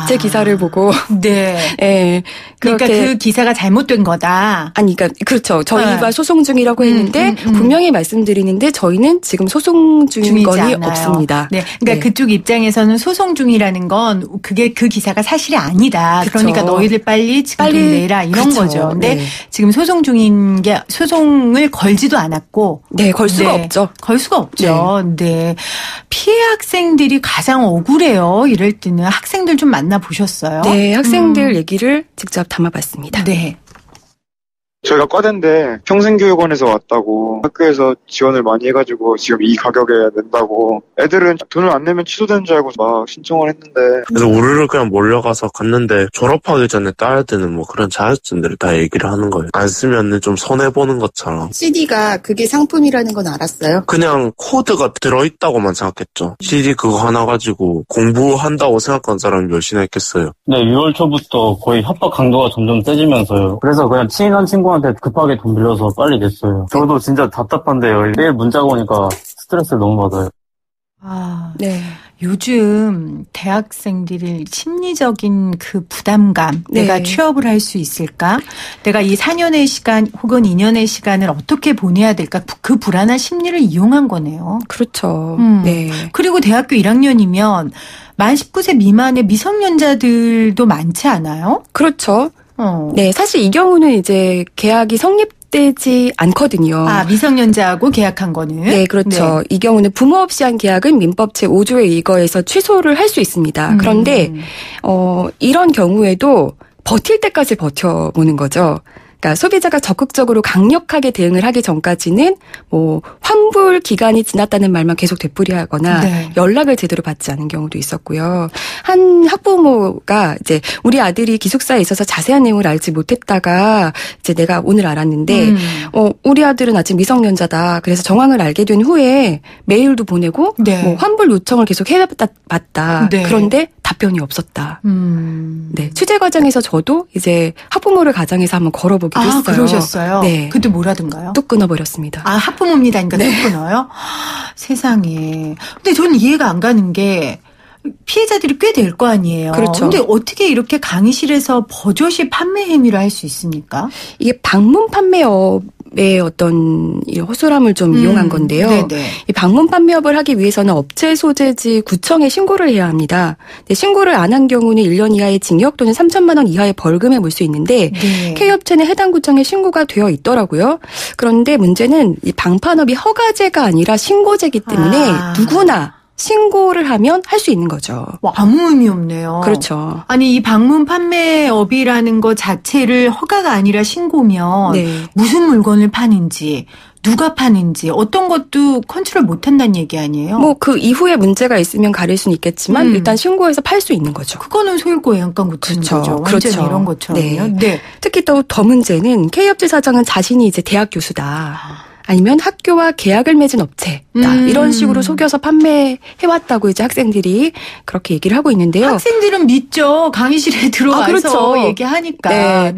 Speaker 6: 제 기사를 보고
Speaker 3: 네.
Speaker 6: 네.
Speaker 3: 그러니까 그 기사가 잘못된 거다.
Speaker 6: 아니, 그러니까 그렇죠. 저희가 소송 중이라고 했는데 분명히 말씀드리는데 저희는 지금 소송 중인 건이 않아요. 없습니다.
Speaker 3: 네. 그러니까 그쪽 입장에서는 소송 중이라는 건 그게 그 기사가 사실이 아니다.
Speaker 6: 그쵸.
Speaker 3: 그러니까 너희들 빨리 돈 내라 이런
Speaker 6: 그쵸.
Speaker 3: 거죠. 근데 지금 소송 중인 게 소송을 걸지도 않았고.
Speaker 6: 네, 걸 수가 없죠.
Speaker 3: 걸 수가 없죠. 네. 피해 학생들이 가장 억울해요. 이럴 때는 학생들 좀 만나보셨어요?
Speaker 6: 네, 학생들 얘기를 직접 담아봤습니다.
Speaker 3: 네.
Speaker 7: 저희가 과대인데 평생교육원에서 왔다고 학교에서 지원을 많이 해가지고 지금 이 가격에 낸다고 애들은 돈을 안 내면 취소되는 줄 알고 막 신청을 했는데
Speaker 8: 그래서 우르르 그냥 몰려가서 갔는데 졸업하기 전에 따야 되는 뭐 그런 자격증들을 다 얘기를 하는 거예요. 안 쓰면은 좀 손해보는 것처럼.
Speaker 9: CD가 그게 상품이라는 건 알았어요?
Speaker 8: 그냥 코드가 들어있다고만 생각했죠. CD 그거 하나 가지고 공부한다고 생각한 사람이 몇이나 있겠어요.
Speaker 10: 네, 6월 초부터 거의 협박 강도가 점점 세지면서요. 그래서 그냥 친한 친구한테 급하게 돈 빌려서 빨리 냈어요. 저도 진짜 답답한데요. 매일 문자가 오니까 스트레스를 너무 받아요.
Speaker 3: 네. 요즘 대학생들이 심리적인 그 부담감, 내가 취업을 할 수 있을까? 내가 이 4년의 시간 혹은 2년의 시간을 어떻게 보내야 될까? 그 불안한 심리를 이용한 거네요.
Speaker 6: 그렇죠. 네.
Speaker 3: 그리고 대학교 1학년이면 만 19세 미만의 미성년자들도 많지 않아요?
Speaker 6: 그렇죠. 네, 사실 이 경우는 이제 계약이 성립되지 않거든요.
Speaker 3: 미성년자하고 계약한 거는?
Speaker 6: 네, 그렇죠. 네. 이 경우는 부모 없이 한 계약은 민법 제5조에 의거해서 취소를 할 수 있습니다. 그런데 이런 경우에도 버틸 때까지 버텨보는 거죠. 그러니까 소비자가 적극적으로 강력하게 대응을 하기 전까지는 뭐 환불 기간이 지났다는 말만 계속 되풀이하거나 연락을 제대로 받지 않은 경우도 있었고요. 한 학부모가 이제 우리 아들이 기숙사에 있어서 자세한 내용을 알지 못했다가 이제 내가 오늘 알았는데 우리 아들은 아직 미성년자다. 그래서 정황을 알게 된 후에 메일도 보내고 뭐 환불 요청을 계속 해봤다. 그런데 답변이 없었다. 네, 취재 과정에서 저도 이제 학부모를 가장해서 한번 걸어보기도 했어요.
Speaker 3: 그러셨어요?
Speaker 6: 네.
Speaker 3: 그때 뭐라든가요?
Speaker 6: 뚝 끊어버렸습니다.
Speaker 3: 학부모입니다. 그러니까 뚝 끊어요? 세상에. 근데 저는 이해가 안 가는 게 피해자들이 꽤 될 거 아니에요.
Speaker 6: 그렇죠.
Speaker 3: 근데 어떻게 이렇게 강의실에서 버젓이 판매 행위를 할 수 있습니까?
Speaker 6: 이게 방문 판매업의 어떤 허술함을 좀 이용한 건데요. 이 방문 판매업을 하기 위해서는 업체 소재지 구청에 신고를 해야 합니다. 신고를 안 한 경우는 1년 이하의 징역 또는 3천만 원 이하의 벌금에 물 수 있는데 K업체는 해당 구청에 신고가 되어 있더라고요. 그런데 문제는 이 방판업이 허가제가 아니라 신고제이기 때문에 누구나 신고를 하면 할 수 있는 거죠.
Speaker 3: 아무 의미 없네요.
Speaker 6: 그렇죠.
Speaker 3: 아니 이 방문 판매업이라는 것 자체를 허가가 아니라 신고면 무슨 물건을 파는지 누가 파는지 어떤 것도 컨트롤 못한다는 얘기 아니에요?
Speaker 6: 뭐 그 이후에 문제가 있으면 가릴 수는 있겠지만 일단 신고해서 팔 수 있는 거죠.
Speaker 3: 그거는 소일고 애양간 고치는 거죠. 완전히 이런 것처럼요.
Speaker 6: 네. 특히 또 더 문제는 K업체 사장은 자신이 이제 대학 교수다. 아니면 학교와 계약을 맺은 업체다. 이런 식으로 속여서 판매해왔다고 이제 학생들이 그렇게 얘기를 하고 있는데요.
Speaker 3: 학생들은 믿죠. 강의실에 들어와서
Speaker 6: 그렇죠.
Speaker 3: 얘기하니까.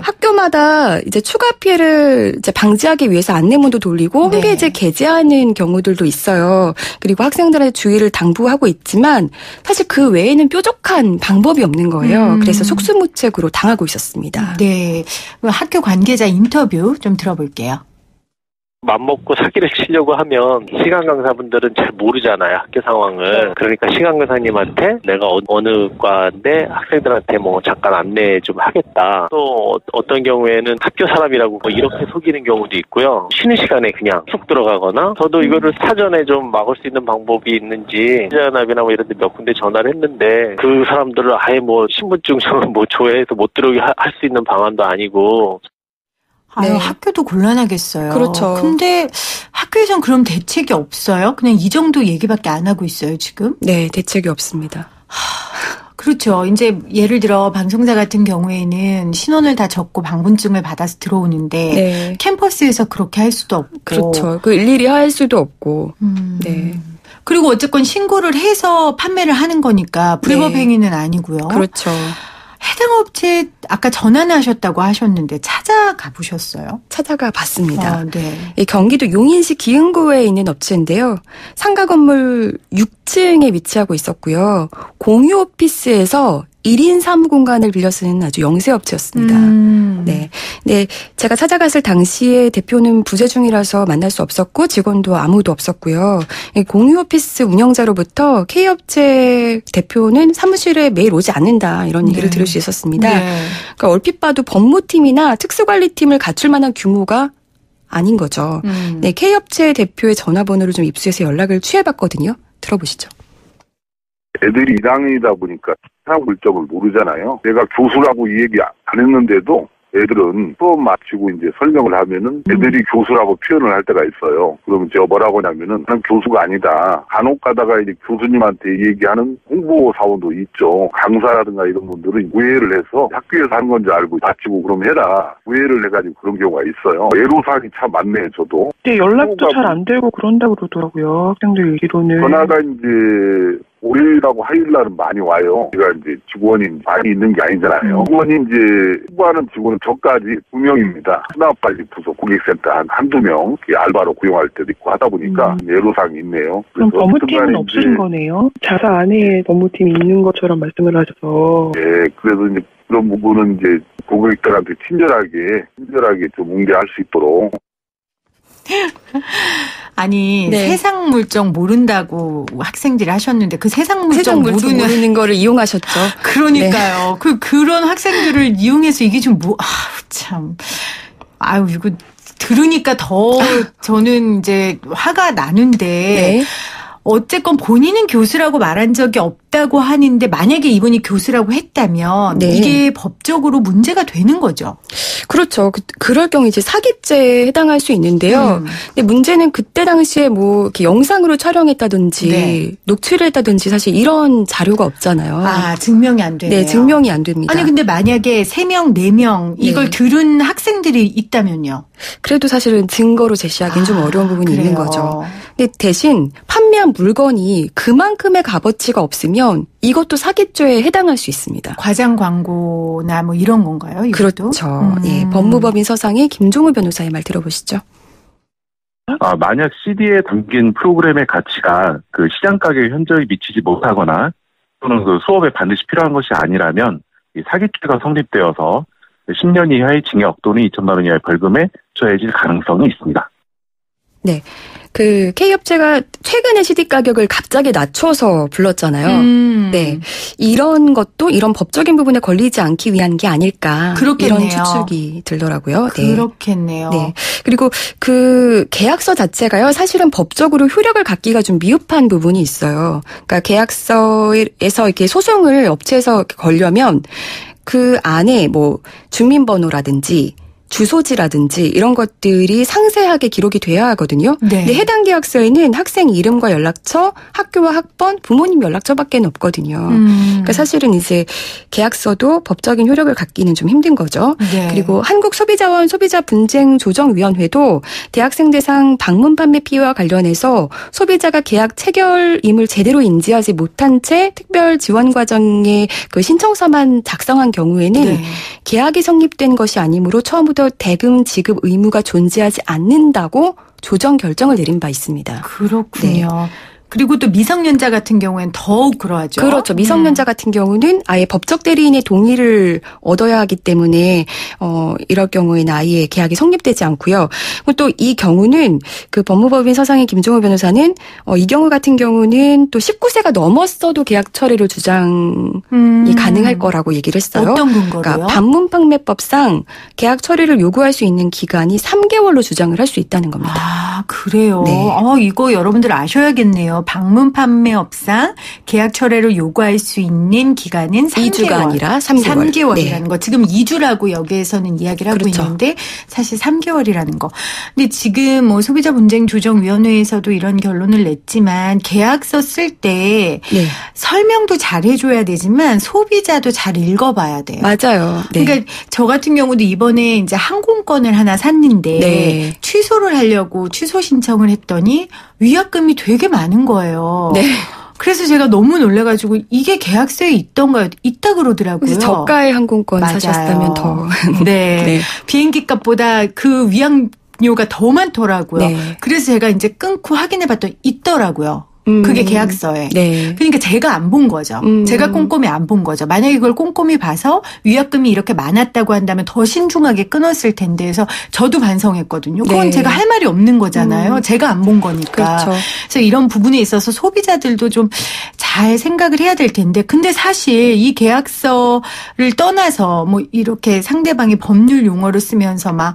Speaker 6: 학교마다 이제 추가 피해를 이제 방지하기 위해서 안내문도 돌리고 홈페이지에 게재하는 경우들도 있어요. 그리고 학생들의 주의를 당부하고 있지만 사실 그 외에는 뾰족한 방법이 없는 거예요. 그래서 속수무책으로 당하고 있었습니다.
Speaker 3: 네. 학교 관계자 인터뷰 좀 들어볼게요.
Speaker 11: 맘먹고 사기를 치려고 하면 시간 강사분들은 잘 모르잖아요, 학교 상황을. 그러니까 시간 강사님한테 내가 어느 과인데 학생들한테 뭐 잠깐 안내 좀 하겠다. 또 어떤 경우에는 학교 사람이라고 뭐 이렇게 속이는 경우도 있고요. 쉬는 시간에 그냥 쑥 들어가거나 저도 이거를 사전에 좀 막을 수 있는 방법이 있는지 시연합이나 뭐 이런 데 몇 군데 전화를 했는데 그 사람들을 아예 뭐 신분증 뭐 조회해서 못 들어오게 할 수 있는 방안도 아니고
Speaker 3: 학교도 곤란하겠어요.
Speaker 6: 그렇죠.
Speaker 3: 근데 학교에선 그럼 대책이 없어요? 그냥 이 정도 얘기밖에 안 하고 있어요, 지금?
Speaker 6: 네, 대책이 없습니다.
Speaker 3: 그렇죠. 이제 예를 들어 방송사 같은 경우에는 신원을 다 적고 방문증을 받아서 들어오는데 캠퍼스에서 그렇게 할 수도 없고.
Speaker 6: 그렇죠. 그 일일이 할 수도 없고. 네.
Speaker 3: 그리고 어쨌건 신고를 해서 판매를 하는 거니까 불법 행위는 아니고요.
Speaker 6: 그렇죠.
Speaker 3: 해당 업체 아까 전화하셨다고 하셨는데 찾아가 보셨어요?
Speaker 6: 찾아가 봤습니다.
Speaker 3: 네.
Speaker 6: 경기도 용인시 기흥구에 있는 업체인데요. 상가 건물 6층에 위치하고 있었고요. 공유 오피스에서 1인 사무 공간을 빌려 쓰는 아주 영세 업체였습니다. 네. 네. 제가 찾아갔을 당시에 대표는 부재 중이라서 만날 수 없었고 직원도 아무도 없었고요. 공유 오피스 운영자로부터 K업체 대표는 사무실에 매일 오지 않는다 이런 얘기를 들을 수 있었습니다. 그러니까 얼핏 봐도 법무팀이나 특수관리팀을 갖출 만한 규모가 아닌 거죠. 네. K업체 대표의 전화번호를 좀 입수해서 연락을 취해봤거든요. 들어보시죠.
Speaker 12: 애들이 1학년이다 보니까 세상 물정을 모르잖아요. 내가 교수라고 이 얘기 안 했는데도 애들은 수업 마치고 이제 설명을 하면은 애들이 교수라고 표현을 할 때가 있어요. 그러면 제가 뭐라고 하냐면은 나는 교수가 아니다. 간혹 가다가 이제 교수님한테 얘기하는 홍보 사원도 있죠. 강사라든가 이런 분들은 우회를 해서 학교에서 하는 건지 알고 마치고 그럼 해라. 우회를 해가지고 그런 경우가 있어요. 애로사항이 참 많네요, 저도.
Speaker 13: 네, 연락도 잘 안 되고 그런다고 그러더라고요. 학생들 얘기로는.
Speaker 12: 전화가 이제 월요일하고 화요일날은 많이 와요. 제가 이제 직원이 많이 있는 게 아니잖아요. 직원이 이제 후보하는 직원은 저까지 2명입니다. 수납관리 부서 고객센터 한두 명 알바로 고용할 때도 있고 하다 보니까 애로사항이 있네요.
Speaker 13: 그럼 법무팀은 없으신 거네요? 자사 안에 법무팀이 있는 것처럼 말씀을 하셔서.
Speaker 12: 네, 그래서 이제 그런 부분은 이제 고객들한테 친절하게 좀 응대할 수 있도록.
Speaker 3: 아니 세상 물정 모른다고 학생들이 하셨는데 그 세상 물정
Speaker 6: 모르는 거를 이용하셨죠.
Speaker 3: 그러니까요. 그런 학생들을 이용해서 이게 좀 참 이거 들으니까 더 저는 이제 화가 나는데 어쨌건 본인은 교수라고 말한 적이 없다고 하는데 만약에 이분이 교수라고 했다면 이게 법적으로 문제가 되는 거죠.
Speaker 6: 그렇죠. 그럴 경우 이제 사기죄에 해당할 수 있는데요. 근데 문제는 그때 당시에 뭐 이렇게 영상으로 촬영했다든지 녹취를 했다든지 사실 이런 자료가 없잖아요.
Speaker 3: 증명이 안 되네요.
Speaker 6: 네, 증명이 안 됩니다.
Speaker 3: 아니 근데 만약에 3명, 4명 이걸 들은 학생들이 있다면요?
Speaker 6: 그래도 사실은 증거로 제시하기는 좀 어려운 부분이 있는 거죠. 근데 대신 판매한 물건이 그만큼의 값어치가 없으면 이것도 사기죄에 해당할 수 있습니다.
Speaker 3: 과장 광고나 뭐 이런 건가요? 이것도?
Speaker 6: 그렇죠. 예, 법무법인 서상의 김종우 변호사의 말 들어보시죠.
Speaker 14: 만약 CD에 담긴 프로그램의 가치가 그 시장 가격에 현저히 미치지 못하거나 또는 그 수업에 반드시 필요한 것이 아니라면 이 사기죄가 성립되어서 10년 이하의 징역 또는 2천만 원 이하의 벌금에 처해질 가능성이 있습니다.
Speaker 6: 네. 그 K업체가 최근에 CD 가격을 갑자기 낮춰서 불렀잖아요. 네. 이런 것도 이런 법적인 부분에 걸리지 않기 위한 게 아닐까.
Speaker 3: 그렇겠네요.
Speaker 6: 이런 추측이 들더라고요.
Speaker 3: 그렇겠네요.
Speaker 6: 네. 그리고 그 계약서 자체가요. 사실은 법적으로 효력을 갖기가 좀 미흡한 부분이 있어요. 그러니까 계약서에서 이렇게 소송을 업체에서 걸려면 그 안에 뭐 주민번호라든지 주소지라든지 이런 것들이 상세하게 기록이 돼야 하거든요. 근데 해당 계약서에는 학생 이름과 연락처, 학교와 학번, 부모님 연락처밖에 없거든요. 그러니까 사실은 이제 계약서도 법적인 효력을 갖기는 좀 힘든 거죠. 그리고 한국소비자원 소비자분쟁조정위원회도 대학생 대상 방문 판매 피해와 관련해서 소비자가 계약 체결임을 제대로 인지하지 못한 채 특별 지원 과정에 그 신청서만 작성한 경우에는 계약이 성립된 것이 아니므로 처음부터 대금 지급 의무가 존재하지 않는다고 조정 결정을 내린 바 있습니다.
Speaker 3: 그렇군요. 그리고 또 미성년자 같은 경우에는 더욱 그러하죠.
Speaker 6: 그렇죠. 미성년자 같은 경우는 아예 법적 대리인의 동의를 얻어야 하기 때문에 이럴 경우에는 아예 계약이 성립되지 않고요. 또 이 경우는 그 법무법인 서상의 김종우 변호사는 이 경우 같은 경우는 또 19세가 넘었어도 계약 처리를 주장이 가능할 거라고 얘기를 했어요.
Speaker 3: 어떤 근거로요?
Speaker 6: 그러니까 반문판매법상 계약 처리를 요구할 수 있는 기간이 3개월로 주장을 할 수 있다는 겁니다.
Speaker 3: 그래요?
Speaker 6: 네.
Speaker 3: 이거 여러분들 아셔야겠네요. 방문 판매업상 계약 철회를 요구할 수 있는 기간은 3개월.
Speaker 6: 2주가 아니라 3개월.
Speaker 3: 3개월이라는 거. 지금 2주라고 여기에서는 이야기를 하고 있는데 사실 3개월이라는 거. 근데 지금 뭐 소비자분쟁조정위원회에서도 이런 결론을 냈지만 계약서 쓸 때 설명도 잘 해줘야 되지만 소비자도 잘 읽어봐야 돼요.
Speaker 6: 맞아요.
Speaker 3: 그러니까 저 같은 경우도 이번에 이제 항공권을 하나 샀는데 취소를 하려고 취소 신청을 했더니 위약금이 되게 많은 거예요. 그래서 제가 너무 놀라가지고 이게 계약서에 있던가요? 있다 그러더라고요.
Speaker 6: 저가의 항공권 맞아요. 사셨다면 더.
Speaker 3: 네. 네. 비행기 값보다 그 위양료가 더 많더라고요. 네. 그래서 제가 이제 끊고 확인해봤더니 있더라고요. 그게 계약서에. 네. 그러니까 제가 안 본 거죠. 제가 꼼꼼히 안 본 거죠. 만약에 이걸 꼼꼼히 봐서 위약금이 이렇게 많았다고 한다면 더 신중하게 끊었을 텐데 해서 저도 반성했거든요. 그건 네. 제가 할 말이 없는 거잖아요. 제가 안 본 거니까.
Speaker 6: 그렇죠.
Speaker 3: 그래서 이런 부분에 있어서 소비자들도 좀 잘 생각을 해야 될 텐데 근데 사실 이 계약서를 떠나서 뭐 이렇게 상대방이 법률 용어를 쓰면서 막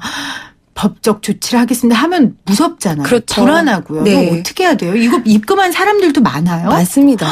Speaker 3: 법적 조치를 하겠습니다 하면 무섭잖아요.
Speaker 6: 그렇죠.
Speaker 3: 불안하고요.
Speaker 6: 네.
Speaker 3: 그럼 어떻게 해야 돼요? 이거 입금한 사람들도 많아요?
Speaker 6: 많습니다.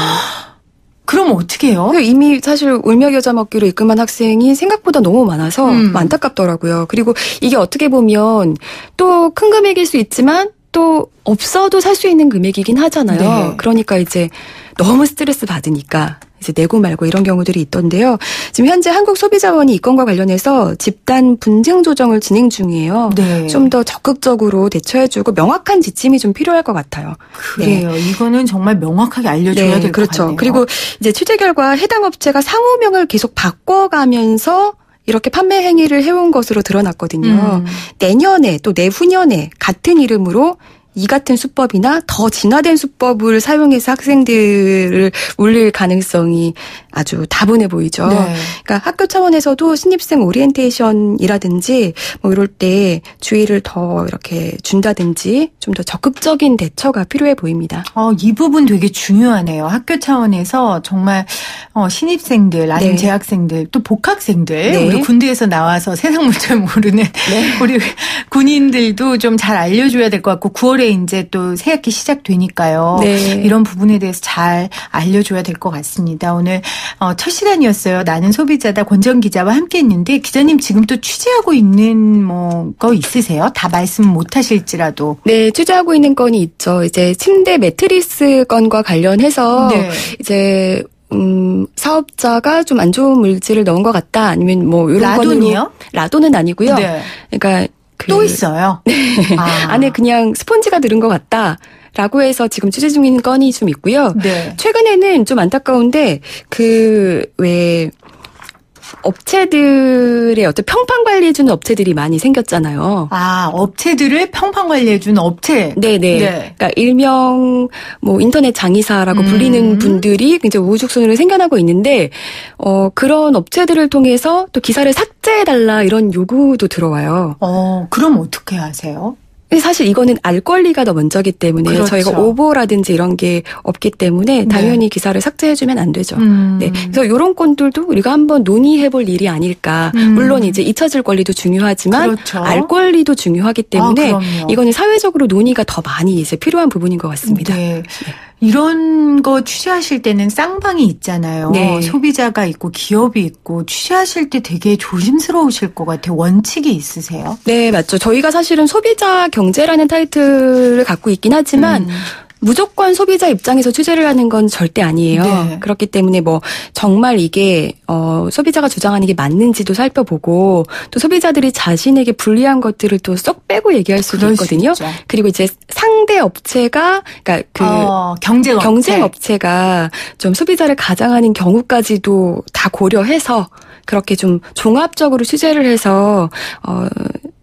Speaker 3: 그럼 어떻게 해요?
Speaker 6: 이미 사실 울며 겨자 먹기로 입금한 학생이 생각보다 너무 많아서 안타깝더라고요. 그리고 이게 어떻게 보면 또 큰 금액일 수 있지만 또 없어도 살 수 있는 금액이긴 하잖아요. 네. 그러니까 이제 너무 스트레스 받으니까 이제 내고 말고 이런 경우들이 있던데요. 지금 현재 한국소비자원이 이 건과 관련해서 집단 분쟁 조정을 진행 중이에요. 네. 좀 더 적극적으로 대처해주고 명확한 지침이 좀 필요할 것 같아요.
Speaker 3: 그래요. 네. 이거는 정말 명확하게 알려줘야 될 것
Speaker 6: 그렇죠.
Speaker 3: 같네요.
Speaker 6: 그리고 이제 취재 결과 해당 업체가 상호명을 계속 바꿔가면서 이렇게 판매 행위를 해온 것으로 드러났거든요. 내년에 또 내후년에 같은 이름으로 이 같은 수법이나 더 진화된 수법을 사용해서 학생들을 울릴 가능성이 아주 다분해 보이죠. 네. 그러니까 학교 차원에서도 신입생 오리엔테이션이라든지 뭐 이럴 때 주의를 더 이렇게 준다든지 좀 더 적극적인 대처가 필요해 보입니다.
Speaker 3: 이 부분 되게 중요하네요. 학교 차원에서 정말 신입생들 아니면 네. 재학생들 또 복학생들 네. 우리 군대에서 나와서 세상 물정 모르는 네. 우리 군인들도 좀 잘 알려줘야 될 것 같고 9월에 이제 또 새학기 시작되니까요. 네. 이런 부분에 대해서 잘 알려줘야 될 것 같습니다. 오늘 첫 시간이었어요. 나는 소비자다 권지연 기자와 함께했는데 기자님 지금 또 취재하고 있는 뭐 거 있으세요? 다 말씀 못 하실지라도.
Speaker 6: 네, 취재하고 있는 건이 있죠. 이제 침대 매트리스 건과 관련해서 네. 이제 사업자가 좀 안 좋은 물질을 넣은 것 같다. 아니면 뭐 이런
Speaker 3: 라돈이요?
Speaker 6: 라돈은 아니고요. 네. 그러니까
Speaker 3: 또 있어요.
Speaker 6: 네. 안에 그냥 스펀지가 들은 것 같다. 라고 해서 지금 취재 중인 건이 좀 있고요. 네. 최근에는 좀 안타까운데 왜 업체들의 어떤 평판 관리해주는 업체들이 많이 생겼잖아요.
Speaker 3: 업체들을 평판 관리해주는 업체.
Speaker 6: 네네. 네. 그러니까 일명 뭐 인터넷 장의사라고 불리는 분들이 굉장히 우후죽순으로 생겨나고 있는데 그런 업체들을 통해서 또 기사를 삭제해달라 이런 요구도 들어와요.
Speaker 3: 그럼 어떻게 하세요?
Speaker 6: 사실 이거는 알 권리가 더 먼저기 때문에 그렇죠. 저희가 오보라든지 이런 게 없기 때문에 당연히 네. 기사를 삭제해주면 안 되죠. 네. 그래서 이런 건들도 우리가 한번 논의해볼 일이 아닐까. 물론 이제 잊혀질 권리도 중요하지만
Speaker 3: 그렇죠.
Speaker 6: 알 권리도 중요하기 때문에 이거는 사회적으로 논의가 더 많이 이제 필요한 부분인 것 같습니다.
Speaker 3: 네. 네. 이런 거 취재하실 때는 쌍방이 있잖아요. 네. 소비자가 있고 기업이 있고 취재하실 때 되게 조심스러우실 것 같아요. 원칙이 있으세요?
Speaker 6: 네, 맞죠. 저희가 사실은 소비자 경제라는 타이틀을 갖고 있긴 하지만 무조건 소비자 입장에서 취재를 하는 건 절대 아니에요. 네. 그렇기 때문에 뭐 정말 이게 소비자가 주장하는 게 맞는지도 살펴보고 또 소비자들이 자신에게 불리한 것들을 또 쏙 빼고 얘기할 수도 있거든요. 그리고 이제 상대 업체가 그러니까 경쟁 업체가 좀 소비자를 가장하는 경우까지도 다 고려해서 그렇게 좀 종합적으로 취재를 해서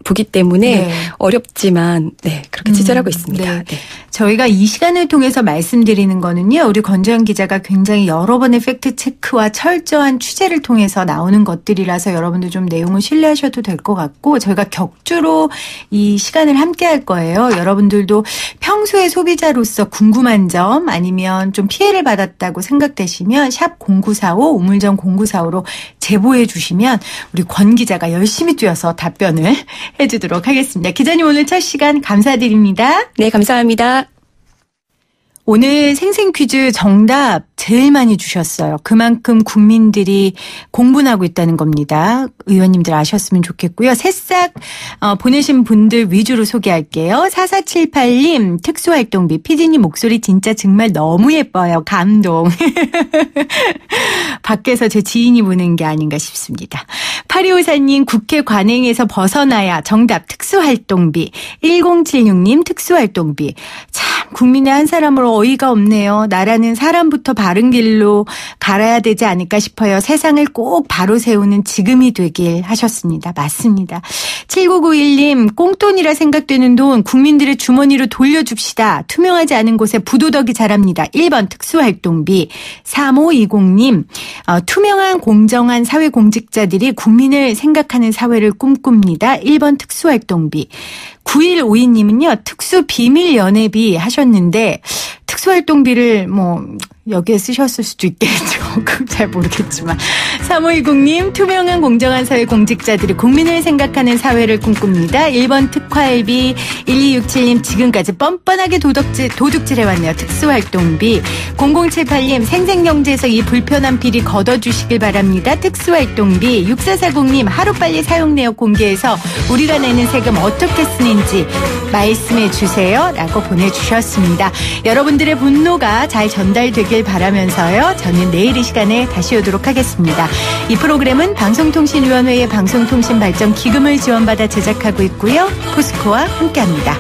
Speaker 6: 보기 때문에 네. 어렵지만 네 그렇게 취재를 하고 있습니다.
Speaker 3: 네. 네. 저희가 이 시간을 통해서 말씀드리는 거는요. 우리 권지연 기자가 굉장히 여러 번의 팩트체크와 철저한 취재를 통해서 나오는 것들이라서 여러분들 좀 내용을 신뢰하셔도 될 것 같고 저희가 격주로 이 시간을 함께 할 거예요. 여러분들도 평소에 소비자로서 궁금한 점 아니면 좀 피해를 받았다고 생각되시면 샵 0945 우물정 0945로 제보해 주시면 우리 권 기자가 열심히 뛰어서 답변을 해주도록 하겠습니다. 기자님 오늘 첫 시간 감사드립니다.
Speaker 6: 네, 감사합니다.
Speaker 3: 오늘 생생 퀴즈 정답 제일 많이 주셨어요. 그만큼 국민들이 공분하고 있다는 겁니다. 의원님들 아셨으면 좋겠고요. 새싹 보내신 분들 위주로 소개할게요. 4478님 특수활동비 PD님 목소리 진짜 정말 너무 예뻐요. 감동. 밖에서 제 지인이 보는 게 아닌가 싶습니다. 8254님 국회 관행에서 벗어나야 정답 특수활동비. 1076님 특수활동비. 참 국민의 한 사람으로 어이가 없네요. 나라는 사람부터 바른 길로 갈아야 되지 않을까 싶어요. 세상을 꼭 바로 세우는 지금이 되길 하셨습니다. 맞습니다. 7991님, 꽁돈이라 생각되는 돈 국민들의 주머니로 돌려줍시다. 투명하지 않은 곳에 부도덕이 자랍니다. 1번 특수활동비. 3520님, 투명한 공정한 사회공직자들이 국민을 생각하는 사회를 꿈꿉니다. 1번 특수활동비. 9152님은요, 특수비밀연애비 하셨는데, 특수활동비를 여기에 쓰셨을 수도 있겠죠. 잘 모르겠지만. 3520님, 투명한 공정한 사회 공직자들이 국민을 생각하는 사회를 꿈꿉니다. 1번 특활비. 1267님, 지금까지 뻔뻔하게 도둑질해왔네요. 특수활동비. 0078님, 생생경제에서 이 불편한 비리 걷어주시길 바랍니다. 특수활동비. 6440님, 하루빨리 사용내역 공개해서 우리가 내는 세금 어떻게 쓰는지 말씀해 주세요. 라고 보내주셨습니다. 여러분들의 분노가 잘 전달되길 바라면서요. 저는 내일 이 시간에 다시 오도록 하겠습니다. 이 프로그램은 방송통신위원회의 방송통신발전기금을 지원받아 제작하고 있고요. 포스코와 함께합니다.